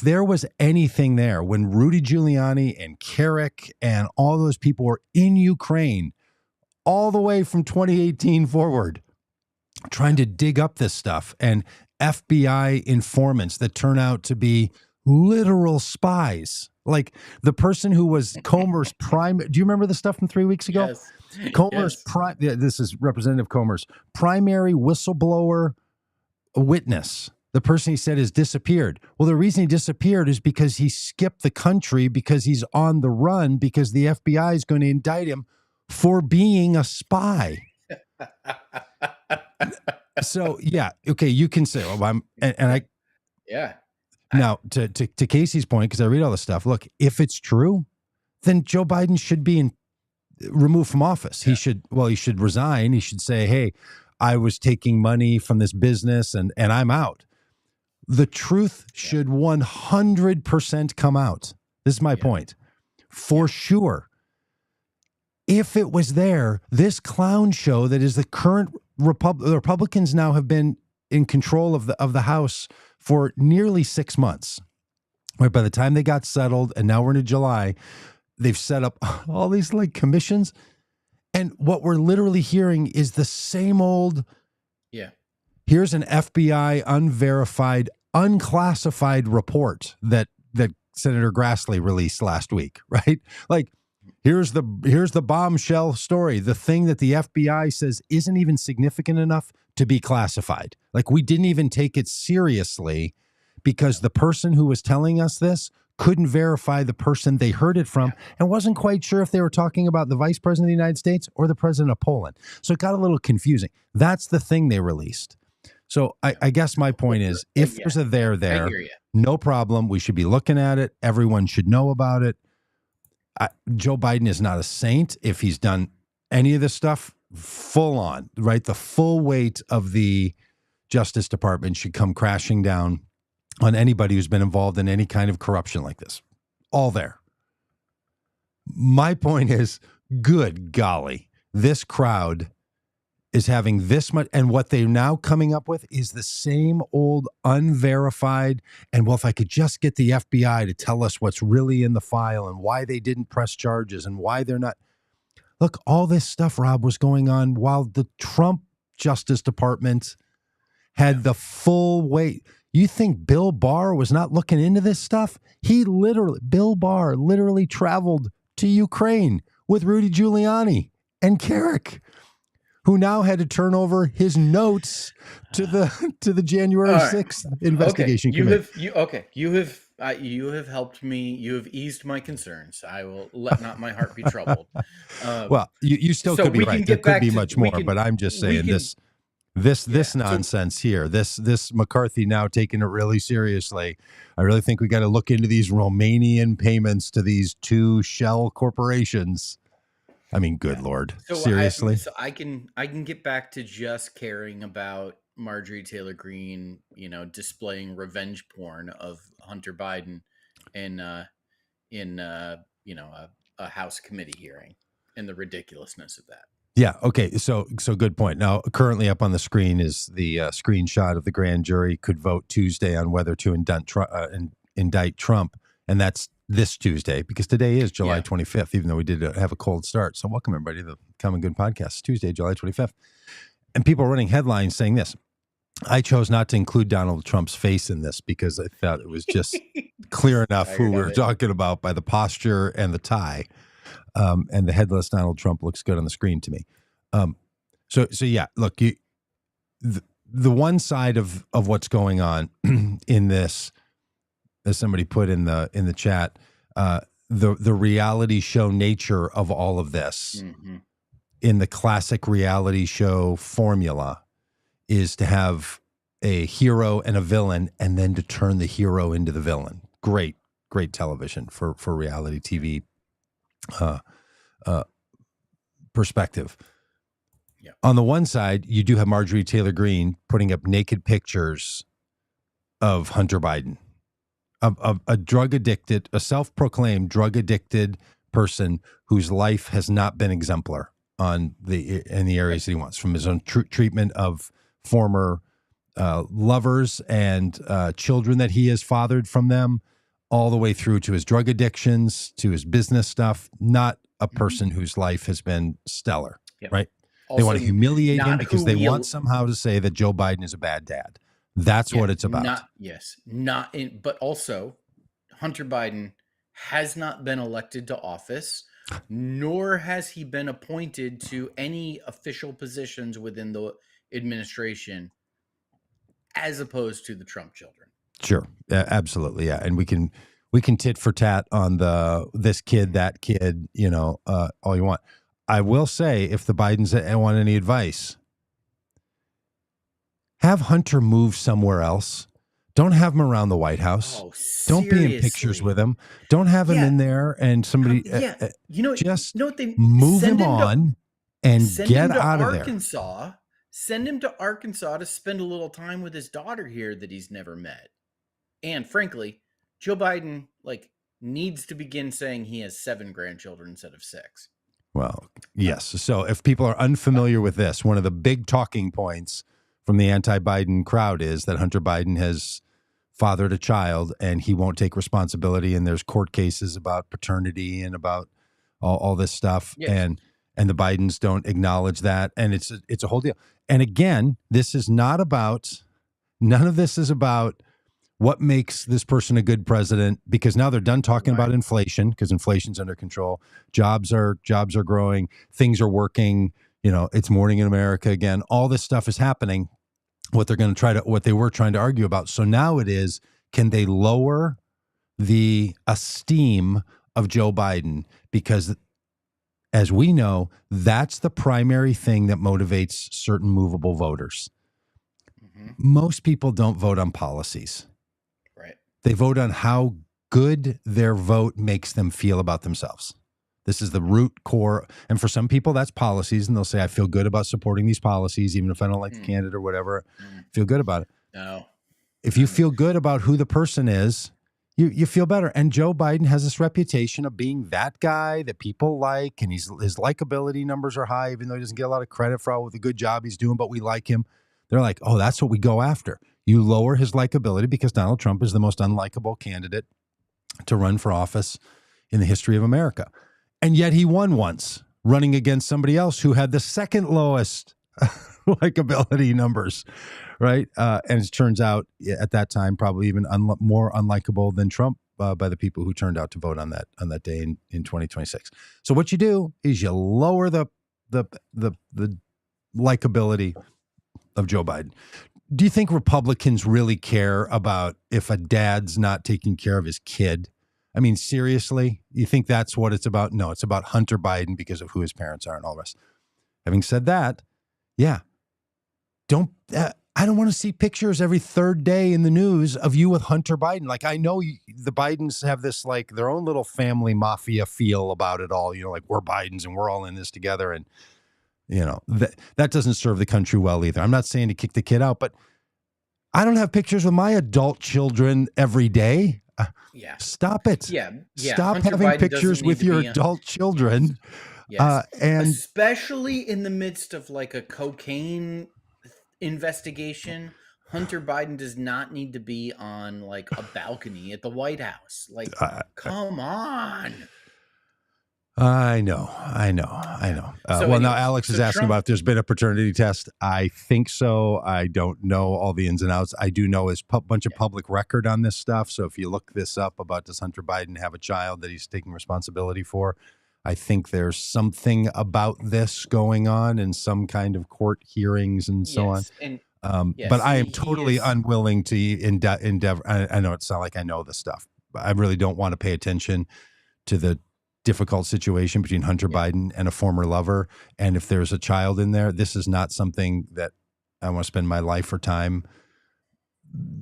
there was anything there when Rudy Giuliani and Carrick and all those people were in Ukraine all the way from 2018 forward, trying to dig up this stuff, and FBI informants that turn out to be literal spies. Like the person who was Comer's prime. Do you remember the stuff from 3 weeks ago? Yes. Comer's this is Representative Comer's primary whistleblower witness. The person he said has disappeared. Well, the reason he disappeared is because he skipped the country because he's on the run because the FBI is going to indict him for being a spy. So yeah, okay, you can say, well, yeah. Now, to Casey's point, because I read all this stuff, look, if it's true, then Joe Biden should be removed from office. Yeah. He should resign. He should say, hey, I was taking money from this business and I'm out. The truth should 100% come out. This is my point. For sure. If it was there, this clown show that is the current the Republicans now have been in control of the House for nearly 6 months. Right, by the time they got settled, and now we're into July, they've set up all these like commissions, and what we're literally hearing is the same old. Yeah. Here's an FBI unverified, unclassified report that Senator Grassley released last week. Right, like. Here's the bombshell story, the thing that the FBI says isn't even significant enough to be classified. Like we didn't even take it seriously because the person who was telling us this couldn't verify the person they heard it from and wasn't quite sure if they were talking about the vice president of the United States or the president of Poland. So it got a little confusing. That's the thing they released. So I guess my point is, if there's a there, no problem. We should be looking at it. Everyone should know about it. Joe Biden is not a saint if he's done any of this stuff full on, right? The full weight of the Justice Department should come crashing down on anybody who's been involved in any kind of corruption like this. All there. My point is, good golly, this crowd is having this much, and what they're now coming up with is the same old unverified, and well, if I could just get the FBI to tell us what's really in the file and why they didn't press charges and why they're not. Look, all this stuff, Rob, was going on while the Trump Justice Department had the full weight. You think Bill Barr was not looking into this stuff? Bill Barr literally traveled to Ukraine with Rudy Giuliani and Carrick, who now had to turn over his notes to the January 6th investigation committee. You have You have helped me. You have eased my concerns. I will let not my heart be troubled. Well, you still So could be we right. can There get could back be to much more, but I'm just saying this yeah. So nonsense here, this McCarthy now taking it really seriously. I really think we got to look into these Romanian payments to these two shell corporations. I mean, good Lord, seriously. I can get back to just caring about Marjorie Taylor Greene, displaying revenge porn of Hunter Biden in a House committee hearing and the ridiculousness of that. Yeah. Okay. So good point. Now, currently up on the screen is the screenshot of the grand jury could vote Tuesday on whether to indict Trump, and that's this Tuesday because today is July 25th. Even though we did have a cold start. So welcome everybody to the Common Good Podcast. It's Tuesday, July 25th, and people are running headlines saying this. I chose not to include Donald Trump's face in this because I thought it was just clear enough who we were talking about by the posture and the tie. And the headless Donald Trump looks good on the screen to me. So yeah, look, the one side of what's going on in this, as somebody put in the chat, the reality show nature of all of this in the classic reality show formula is to have a hero and a villain and then to turn the hero into the villain. Great television for reality TV perspective. Yeah. On the one side, you do have Marjorie Taylor Greene putting up naked pictures of Hunter Biden, a drug addicted, a self-proclaimed drug addicted person whose life has not been exemplar in the areas that he wants, from his own treatment of former lovers and children that he has fathered from them, all the way through to his drug addictions, to his business stuff. Not a person whose life has been stellar, right? Also, they want to humiliate him because they want somehow to say that Joe Biden is a bad dad. That's what it's about. But also Hunter Biden has not been elected to office, nor has he been appointed to any official positions within the administration, as opposed to the Trump children. Sure. Absolutely. Yeah. And we can tit for tat on this kid, that kid, all you want. I will say, if the Bidens want any advice, have Hunter move somewhere else. Don't have him around the White House. Oh, don't be in pictures with him. Don't have him in there and somebody just move him on and get out of there. Send him to Arkansas to spend a little time with his daughter here that he's never met. And frankly, Joe Biden needs to begin saying he has 7 grandchildren instead of 6. Well, yes. So if people are unfamiliar with this, one of the big talking points from the anti-Biden crowd is that Hunter Biden has fathered a child and he won't take responsibility. And there's court cases about paternity and about all this stuff. Yes. And the Bidens don't acknowledge that. And it's a whole deal. And again, none of this is about what makes this person a good president, because now they're done talking about inflation, because inflation's under control. Jobs are growing. Things are working. It's morning in America again. All this stuff is happening. What they were trying to argue about. So now it is, can they lower the esteem of Joe Biden? Because as we know, that's the primary thing that motivates certain movable voters. Mm-hmm. Most people don't vote on policies. Right. They vote on how good their vote makes them feel about themselves. This is the root core. And for some people, that's policies. And they'll say, I feel good about supporting these policies, even if I don't like the candidate or whatever. Feel good about it. No. If you feel good about who the person is, you feel better. And Joe Biden has this reputation of being that guy that people like, and his likability numbers are high, even though he doesn't get a lot of credit for all the good job he's doing, but we like him. They're like, oh, that's what we go after. You lower his likability because Donald Trump is the most unlikable candidate to run for office in the history of America. And yet he won once, running against somebody else who had the second lowest likability numbers, right? And it turns out at that time, probably even more unlikable than Trump by the people who turned out to vote on that day in 2026. So what you do is you lower the likability of Joe Biden. Do you think Republicans really care about if a dad's not taking care of his kid? I mean, seriously, you think that's what it's about? No, it's about Hunter Biden because of who his parents are and all the rest. Having said that, yeah, I don't want to see pictures every third day in the news of you with Hunter Biden. Like, I know the Bidens have this, like, their own little family mafia feel about it all, like we're Bidens and we're all in this together. And, that doesn't serve the country well either. I'm not saying to kick the kid out, but I don't have pictures with my adult children every day. Yeah. Stop it. Yeah. Stop Hunter having Biden pictures doesn't with need to your be adult children. Yes. And especially in the midst of like a cocaine investigation, Hunter Biden does not need to be on like a balcony at the White House. Like, come on. I know. So Now anyway, Alex is asking about if there's been a paternity test. I think so. I don't know all the ins and outs. I do know there's a bunch of public record on this stuff. So if you look this up about does Hunter Biden have a child that he's taking responsibility for, I think there's something about this going on in some kind of court hearings and so on. But I am totally unwilling to endeavor. I know it's not like I know this stuff, but I really don't want to pay attention to the difficult situation between Hunter Biden and a former lover. And if there's a child in there, this is not something that I want to spend my life or time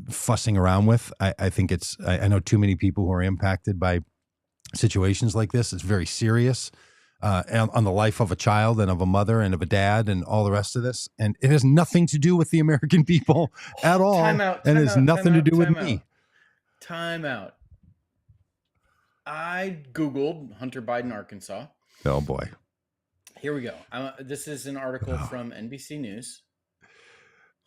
fussing around with. I think I know too many people who are impacted by situations like this. It's very serious on the life of a child and of a mother and of a dad and all the rest of this. And it has nothing to do with the American people at all. And it has nothing to do with me. Time out. I Googled Hunter Biden, Arkansas. Oh, boy. Here we go. This is an article from NBC News.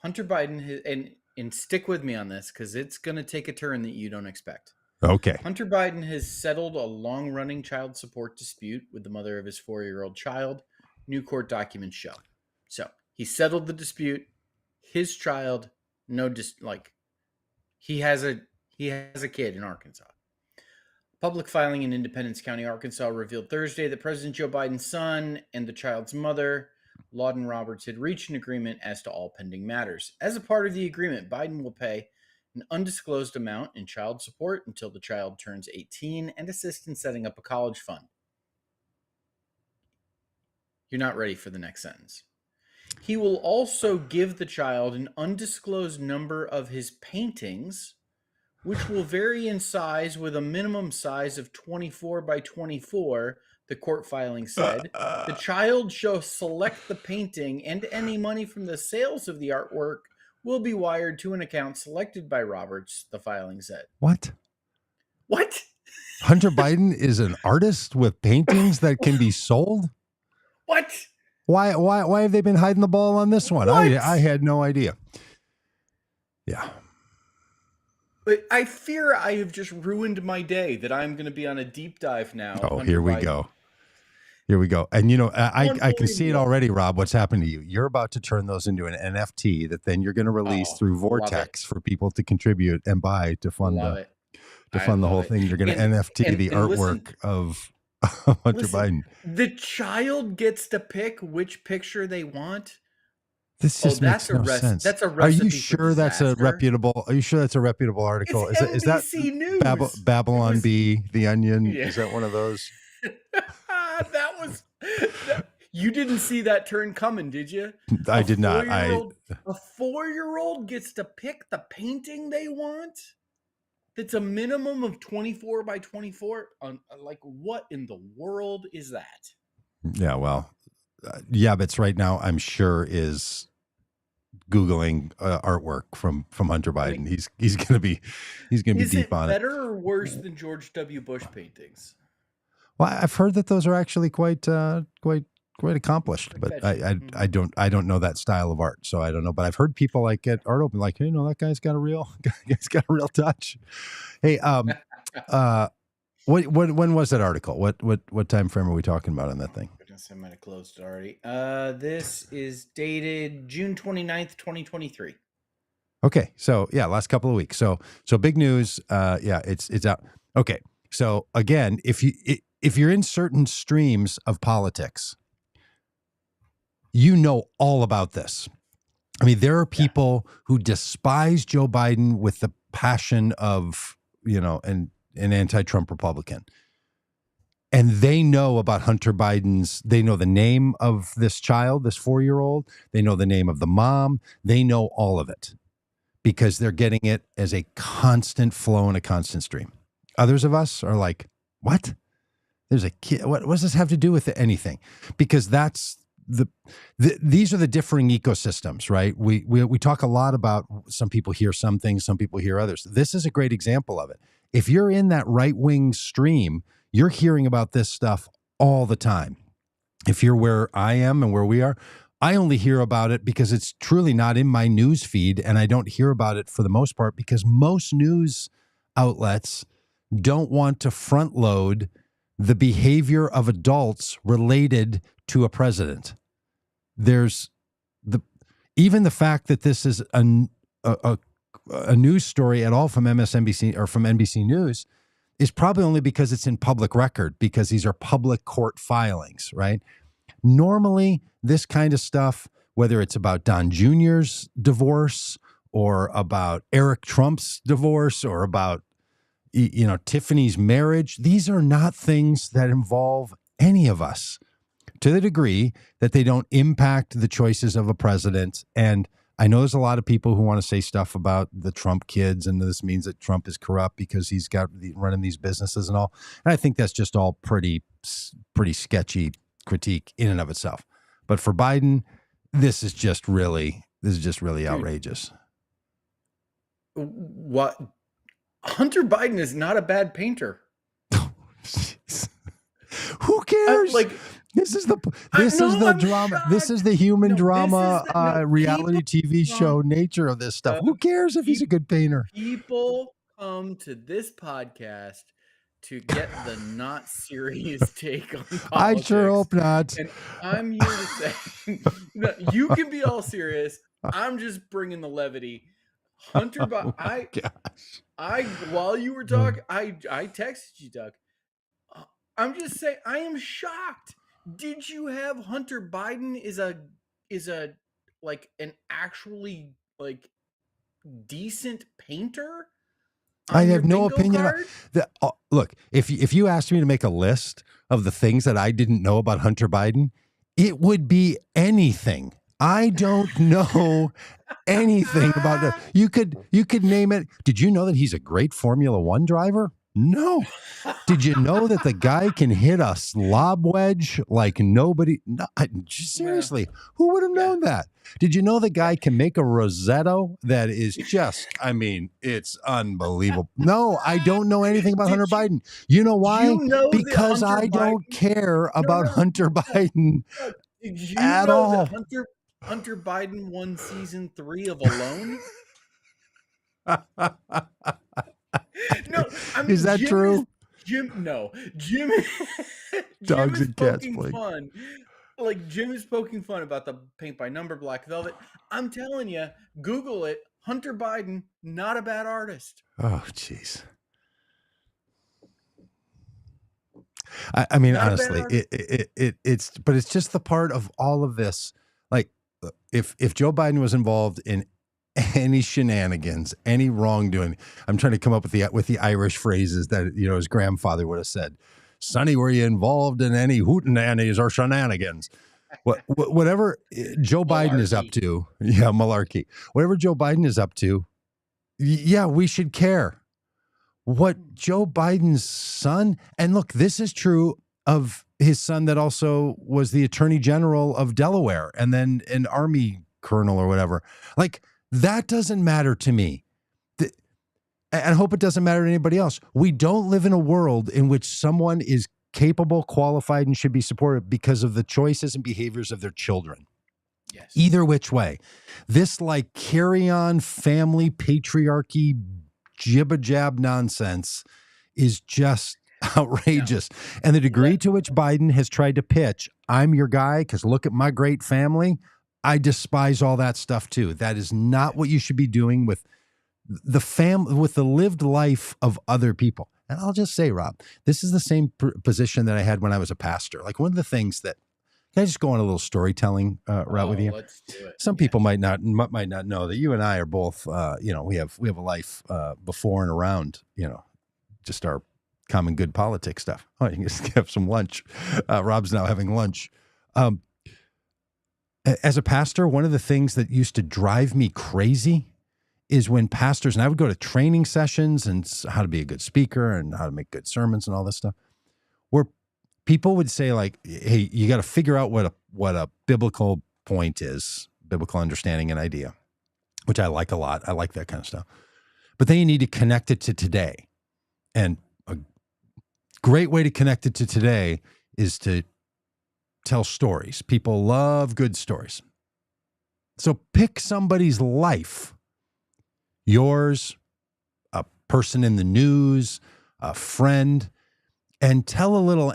Hunter Biden, and stick with me on this because it's going to take a turn that you don't expect. Okay. Hunter Biden has settled a long-running child support dispute with the mother of his 4-year-old child, new court documents show. So he settled the dispute. His child, he has a kid in Arkansas. Public filing in Independence County, Arkansas, revealed Thursday that President Joe Biden's son and the child's mother, Lawden Roberts, had reached an agreement as to all pending matters. As a part of the agreement, Biden will pay an undisclosed amount in child support until the child turns 18 and assist in setting up a college fund. You're not ready for the next sentence. He will also give the child an undisclosed number of his paintings, which will vary in size with a minimum size of 24 by 24, the court filing said. The child shall select the painting, and any money from the sales of the artwork will be wired to an account selected by Roberts, the filing said. What? Hunter Biden is an artist with paintings that can be sold? What? Why have they been hiding the ball on this one? I had no idea. Yeah. But I fear I have just ruined my day that I'm going to be on a deep dive now. Oh, here we go. And, I can see it already, Rob, what's happened to you. You're about to turn those into an NFT that then you're going to release through Vortex for people to contribute and buy to fund the whole thing. You're going to NFT the artwork of Hunter Biden. The child gets to pick which picture they want. This just makes no sense. That's a recipe. Are you sure that's a reputable article? It's is that News. Babylon Bee, The Onion? Yeah. Is that one of those? You didn't see that turn coming, did you? I did not. A 4-year-old gets to pick the painting they want. That's a minimum of 24 by 24. Like, what in the world is that? Yeah, well, Yabbits right now, I'm sure, is Googling artwork from Hunter Biden. He's gonna be deep on it. Is it better or worse than George W. Bush paintings? Well, I've heard that those are actually quite accomplished, but I don't know that style of art, so I don't know. But I've heard people like get art open, like, that guy's got a real touch. Hey, when was that article? What time frame are we talking about on that thing? Goodness, I might have closed it already. This is dated June 29th, 2023. Okay, so last couple of weeks. So big news. It's out. Okay, so again, if you're in certain streams of politics, you know all about this. I mean, there are people who despise Joe Biden with the passion of, an anti-Trump Republican. And they know about Hunter Biden's, they know the name of this child, this 4-year-old. They know the name of the mom. They know all of it because they're getting it as a constant flow and a constant stream. Others of us are like, what? There's a kid. What does this have to do with anything? Because that's these are the differing ecosystems, right? We talk a lot about some people hear some things, some people hear others. This is a great example of it. If you're in that right-wing stream, you're hearing about this stuff all the time. If you're where I am and where we are, I only hear about it because it's truly not in my news feed, and I don't hear about it for the most part because most news outlets don't want to front load the behavior of adults related to a president. There's even the fact that this is a news story at all from MSNBC or from NBC News is probably only because it's in public record, because these are public court filings, right? Normally, this kind of stuff, whether it's about Don Jr.'s divorce or about Eric Trump's divorce or about, Tiffany's marriage, these are not things that involve any of us to the degree that they don't impact the choices of a president. And I know there's a lot of people who want to say stuff about the Trump kids, and this means that Trump is corrupt because he's got running these businesses and all. And I think that's just all pretty sketchy critique in and of itself. But for Biden, this is just really outrageous. What? Hunter Biden is not a bad painter. Who cares? This is the drama. Shocked. This is the human drama, reality TV show nature of this stuff. Who cares if he's a good painter? People come to this podcast to get the not serious take on politics. I sure hope not. And I'm here to say, no, you can be all serious. I'm just bringing the levity. Hunter Biden. While you were talking, I texted you, Doug. I'm just saying, I am shocked. Did you have Hunter Biden is a like an actually like decent painter? I have no opinion about that. Look, if you asked me to make a list of the things that I didn't know about Hunter Biden, it would be anything. I don't know anything about that. You could name it. Did you know that he's a great Formula One driver? No. Did you know that the guy can hit a lob wedge like nobody? No, seriously, who would have known that? Did you know the guy can make a Rosetto that is just, it's unbelievable. No, I don't know anything about Hunter Biden. You know why? Because I don't care about Hunter Biden at all. Hunter Biden won season 3 of Alone. No, is that true? Jim. Dogs Jim and cats playing fun. Like Jim is poking fun about the paint by number Black Velvet. I'm telling you, Google it. Hunter Biden, not a bad artist. Oh, jeez. I mean, not honestly, it's just the part of all of this. Like, if Joe Biden was involved in any shenanigans, any wrongdoing, I'm trying to come up with the Irish phrases that his grandfather would have said. Sonny, were you involved in any hootenannies or shenanigans? Whatever Joe Biden is up to, malarkey. Whatever Joe Biden is up to, we should care. What Joe Biden's son, and look, this is true of his son that also was the Attorney General of Delaware and then an Army colonel or whatever. Like, that doesn't matter to me. I hope it doesn't matter to anybody else. We don't live in a world in which someone is capable, qualified, and should be supported because of the choices and behaviors of their children. Yes. Either which way. This carry-on family patriarchy jibba-jab nonsense is just outrageous. Yeah. And the degree to which Biden has tried to pitch, I'm your guy because look at my great family, I despise all that stuff too. That is not what you should be doing with the with the lived life of other people. And I'll just say, Rob, this is the same position that I had when I was a pastor. Like, one of the things that Can I just go on a little storytelling route with you? Let's do it. Some people might not know that you and I are both, we have a life before and around, just our common good politics stuff. Oh, you can just have some lunch. Rob's now having lunch. As a pastor, one of the things that used to drive me crazy is when pastors, and I would go to training sessions and how to be a good speaker and how to make good sermons and all this stuff, where people would say like, hey, you got to figure out what a biblical point is, biblical understanding and idea, which I like a lot. I like that kind of stuff. But then you need to connect it to today. And a great way to connect it to today is to tell stories. People love good stories. So pick somebody's life, yours, a person in the news, a friend, and tell a little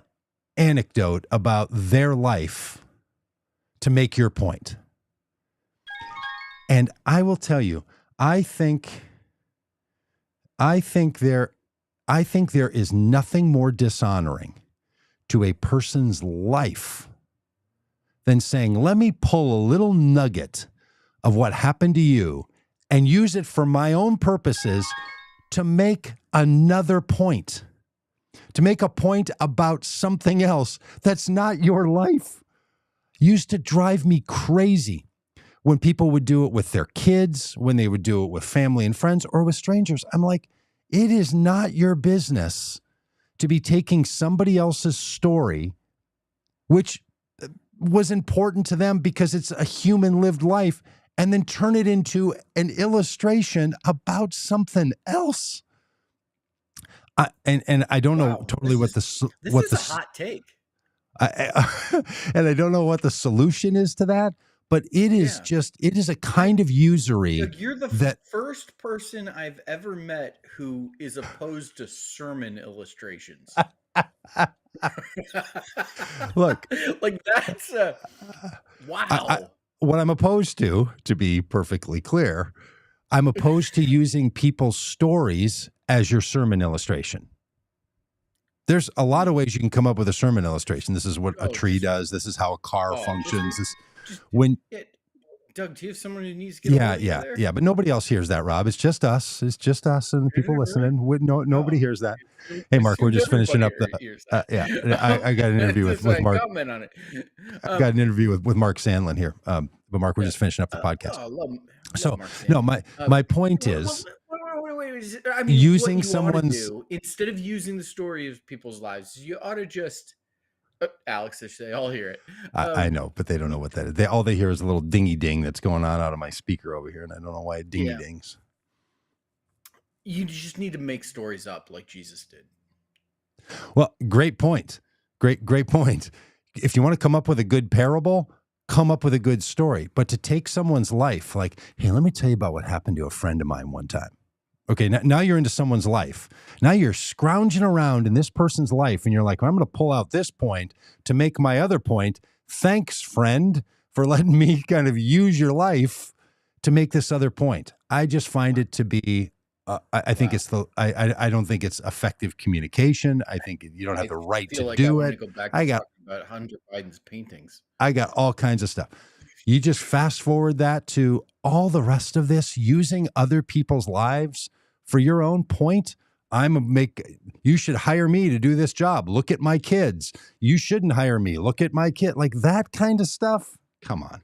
anecdote about their life to make your point. And I will tell you, I think there is nothing more dishonoring to a person's life than saying, let me pull a little nugget of what happened to you and use it for my own purposes to make another point, to make a point about something else that's not your life. Used to drive me crazy when people would do it with their kids, when they would do it with family and friends or with strangers. I'm like, it is not your business to be taking somebody else's story, which was important to them because it's a human lived life, and then turn it into an illustration about something else. And I don't know totally what This what is the a hot take. and I don't know what the solution is to that, but it is it is a kind of usury. Look, you're the first person I've ever met who is opposed to sermon illustrations. Look, like that's wow. What I'm opposed to be perfectly clear, I'm opposed to using people's stories as your sermon illustration. There's a lot of ways you can come up with a sermon illustration. This is what a tree does. This is how a car functions. Doug, do you have someone who needs to get yeah. But nobody else hears that, Rob. It's just us. It's just us and the people listening. Nobody hears that. Hey, Mark, we're just finishing up I got an interview with Mark. Comment on it. I got an interview with Mark Sandlin here. But Mark, we're just finishing up the podcast. My point is, I mean, using someone's instead of using the story of people's lives, you ought to just Alex, they all hear it. I know, but they don't know what that is. All they hear is a little dingy ding that's going on out of my speaker over here, and I don't know why it dingy dings. You just need to make stories up like Jesus did. Well, great point. Great point. If you want to come up with a good parable, come up with a good story. But to take someone's life, like, hey, let me tell you about what happened to a friend of mine one time. Okay, now you're into someone's life. Now you're scrounging around in this person's life, and you're like, I'm going to pull out this point to make my other point. Thanks, friend, for letting me kind of use your life to make this other point. I just find it to be, I think it's I don't think it's effective communication. I think you don't have the right to do it. I got about Hunter Biden's paintings. I got all kinds of stuff. You just fast forward that to all the rest of this, using other people's lives for your own point. You should hire me to do this job. Look at my kids. You shouldn't hire me. Look at my kid. Like that kind of stuff. Come on.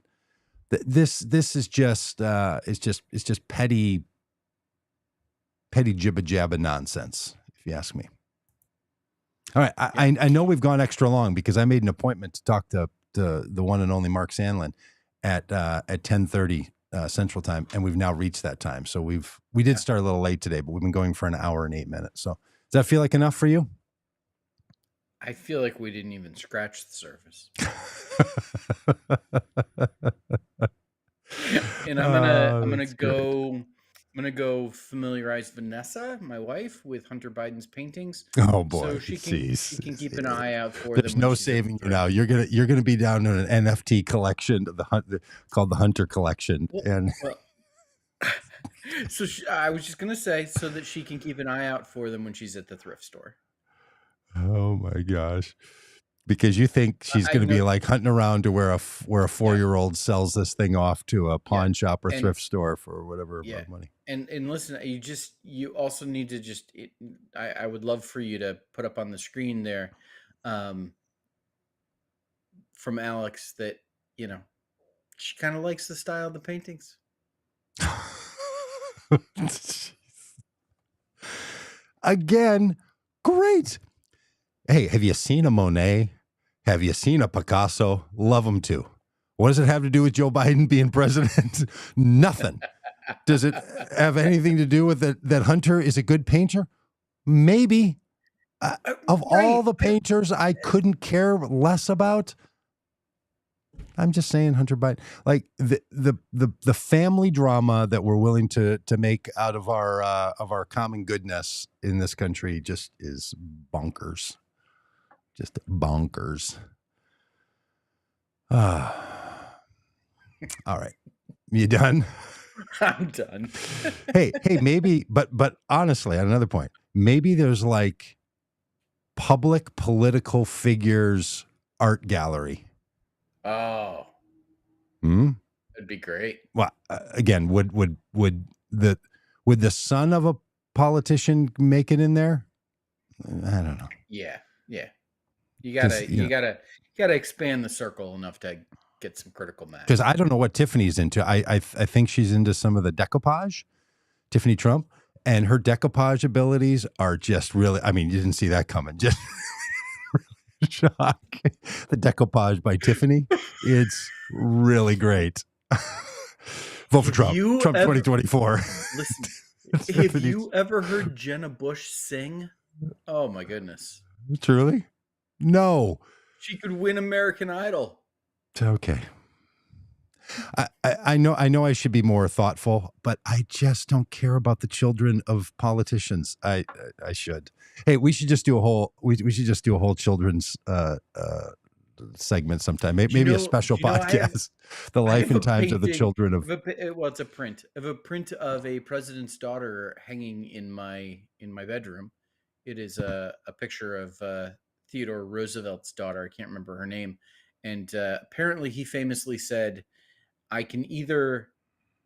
This is just, it's just petty jibba jabba nonsense, if you ask me. All right. I know we've gone extra long because I made an appointment to talk to the one and only Mark Sandlin at 10:30 Central Time, and we've now reached that time. So we did start a little late today, but we've been going for an hour and 8 minutes. So does that feel like enough for you? I feel like we didn't even scratch the surface. And I'm gonna go familiarize Vanessa, my wife, with Hunter Biden's paintings. Oh boy, so she can keep an eye out for them. There's no saving you now. You're gonna be down to an NFT collection called the Hunter Collection, So I was just gonna say, so that she can keep an eye out for them when she's at the thrift store. Oh my gosh. Because you think she's I going to be know, like hunting around to where a 4-year-old sells this thing off to a pawn shop or and thrift store for whatever yeah, amount of money. and listen, you also need to I would love for you to put up on the screen there, um, from Alex that she kind of likes the style of the paintings. Again, great. Hey, have you seen a Monet? Have you seen a Picasso? Love them too. What does it have to do with Joe Biden being president? Nothing. Does it have anything to do with that Hunter is a good painter? Maybe. Of all the painters I couldn't care less about, I'm just saying Hunter Biden. Like the family drama that we're willing to make out of our common goodness in this country just is bonkers. Just bonkers. All right. You done? I'm done. hey, maybe, but honestly, on another point, maybe there's like public political figures art gallery. Oh, Hmm? that'd be great. Well, again, would the son of a politician make it in there? I don't know. Yeah. You gotta expand the circle enough to get some critical mass. Because I don't know what Tiffany's into. I think she's into some of the decoupage, Tiffany Trump, and her decoupage abilities are just really. I mean, you didn't see that coming. Just shock. The decoupage by Tiffany, it's really great. Vote for Trump. Trump 2024. Listen, have you ever heard Jenna Bush sing? Oh my goodness. Truly? No. She could win American Idol. Okay. I know I should be more thoughtful, but I just don't care about the children of politicians. I should. Hey, we should just do a whole children's segment sometime. Maybe a special podcast. The life and times of the children of. Well, it's a print. I have a print of a president's daughter hanging in my bedroom. It is a picture of Theodore Roosevelt's daughter. I can't remember her name, and apparently he famously said, I can either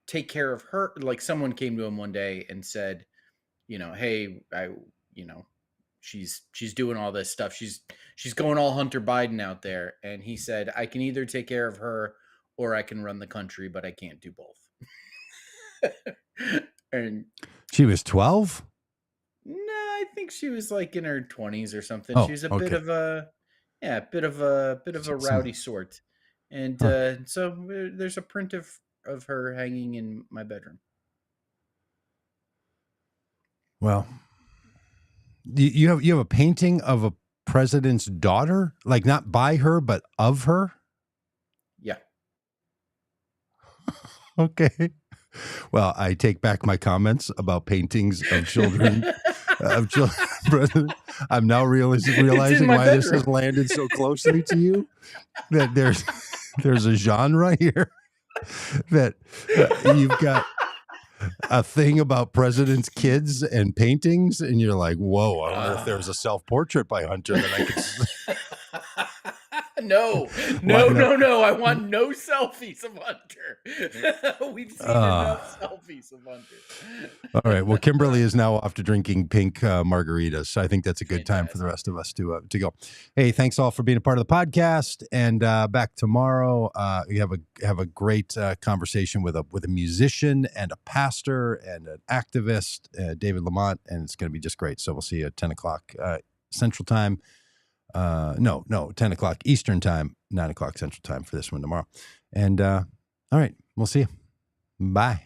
take care of her. Like someone came to him one day and said, hey, she's doing all this stuff. She's going all Hunter Biden out there. And he said, I can either take care of her or I can run the country, but I can't do both. And she was 12? No, I think she was like in her 20s or something. Oh, she was a okay. bit of a rowdy sort. And so there's a print of her hanging in my bedroom. Well, you have a painting of a president's daughter, like not by her, but of her? Yeah. Okay. Well, I take back my comments about paintings of children. I'm now realizing why this has landed so closely to you. That there's a genre here that you've got a thing about presidents' kids and paintings, and you're like, whoa, I wonder if there was a self-portrait by Hunter that I could. No. I want no selfies of Hunter. We've seen enough selfies of Hunter. All right. Well, Kimberly is now off to drinking pink margaritas. So I think that's a good time for the rest of us to go. Hey, thanks all for being a part of the podcast. And back tomorrow, we have a great conversation with a musician and a pastor and an activist, David Lamont, and it's going to be just great. So we'll see you at 10 o'clock Central Time. 10 o'clock Eastern Time, 9 o'clock Central Time for this one tomorrow. And all right, we'll see you. Bye.